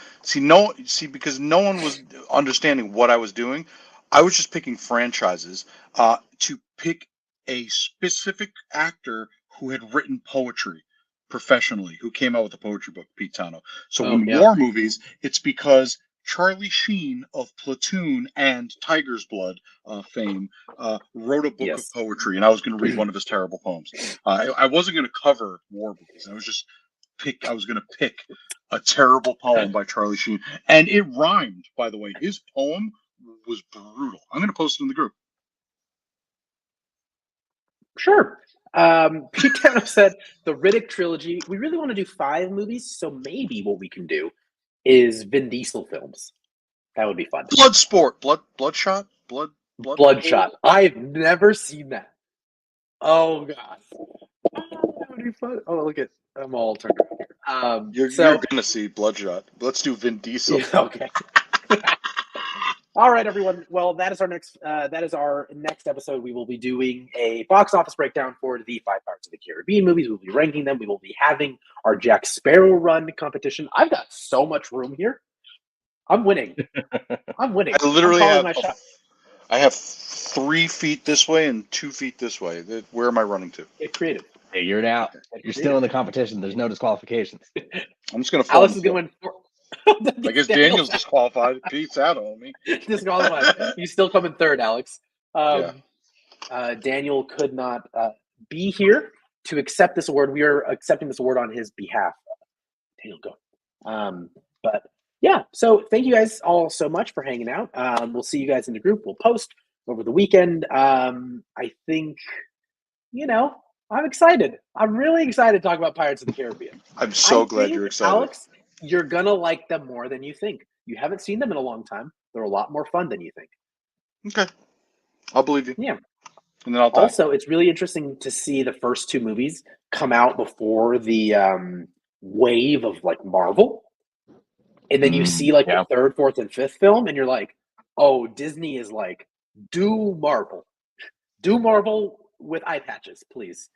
because no one was understanding what I was doing. I was just picking franchises to pick a specific actor who had written poetry professionally, who came out with a poetry book, Pete Tano. So war movies, it's because Charlie Sheen of Platoon and Tiger's Blood fame wrote a book of poetry, and I was going to read one of his terrible poems. I wasn't going to cover war movies. I was going to pick a terrible poem by Charlie Sheen, and it rhymed. By the way, his poem was brutal. I'm going to post it in the group. Sure. Pete Tano said the Riddick trilogy. We really want to do 5 movies, so maybe what we can do is Vin Diesel films. That would be fun. Bloodsport, Bloodshot. I've never seen that. Oh god, that would be fun. Oh look at, I'm all turned on here. You're gonna see Bloodshot. Let's do Vin Diesel. Yeah, okay. All right, everyone. Well, that is our next. Episode. We will be doing a box office breakdown for the 5 Pirates of the Caribbean movies. We'll be ranking them. We will be having our Jack Sparrow run competition. I've got so much room here. I'm winning. I literally have I have 3 feet this way and 2 feet this way. Where am I running to? Get creative. Figure it out. You're still in the competition. There's no disqualifications. I'm just gonna fall. Alex is going. I guess Daniel's disqualified. Pete's out on me. Disqualified. He's still coming third, Alex. Daniel could not be here to accept this award. We are accepting this award on his behalf. Daniel, go. But yeah, so thank you guys all so much for hanging out. We'll see you guys in the group. We'll post over the weekend. I think, I'm excited. I'm really excited to talk about Pirates of the Caribbean. I'm so glad you're excited. Alex, you're going to like them more than you think. You haven't seen them in a long time. They're a lot more fun than you think. Okay. I'll believe you. Yeah. And then I'll Also, it's really interesting to see the first 2 movies come out before the wave of like Marvel. And then you see like the 3rd, 4th, and 5th film, and you're like, oh, Disney is like, do Marvel. Do Marvel with eye patches, please.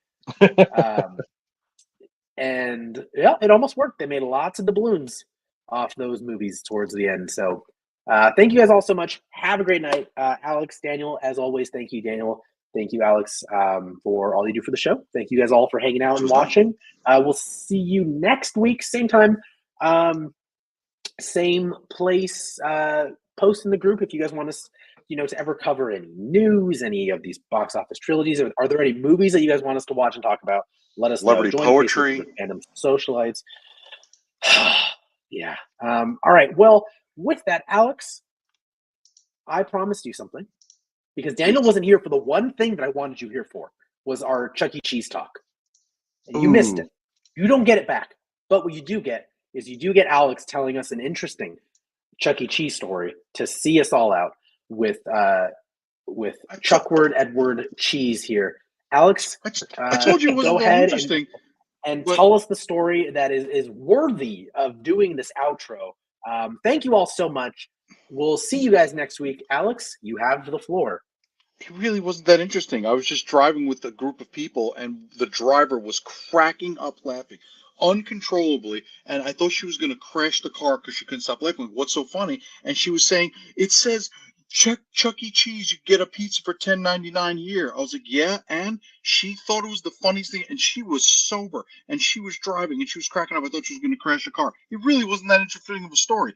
And yeah, it almost worked. They made lots of doubloons off those movies towards the end. So thank you guys all so much. Have a great night. Alex, Daniel, as always, thank you, Daniel. Thank you, Alex, for all you do for the show. Thank you guys all for hanging out and watching. We'll see you next week, same time, same place. Post in the group if you guys want us, to ever cover any news, any of these box office trilogies. Are there any movies that you guys want us to watch and talk about? Let us know. Join poetry, Fandom socialites. Yeah. All right. Well, with that, Alex, I promised you something because Daniel wasn't here for the one thing that I wanted you here for was our Chuck E. Cheese talk. And you missed it. You don't get it back. But what you do get is you do get Alex telling us an interesting Chuck E. Cheese story to see us all out with Chuckward Edward Cheese here. Alex, I told you it wasn't that interesting. And tell us the story that is worthy of doing this outro. Thank you all so much. We'll see you guys next week. Alex, you have the floor. It really wasn't that interesting. I was just driving with a group of people, and the driver was cracking up laughing uncontrollably, and I thought she was going to crash the car because she couldn't stop laughing. What's so funny? And she was saying, it says Chuck E. Cheese, you get a pizza for $10.99 a year. I was like, yeah, and she thought it was the funniest thing, and she was sober, and she was driving, and she was cracking up. I thought she was going to crash the car. It really wasn't that interesting of a story.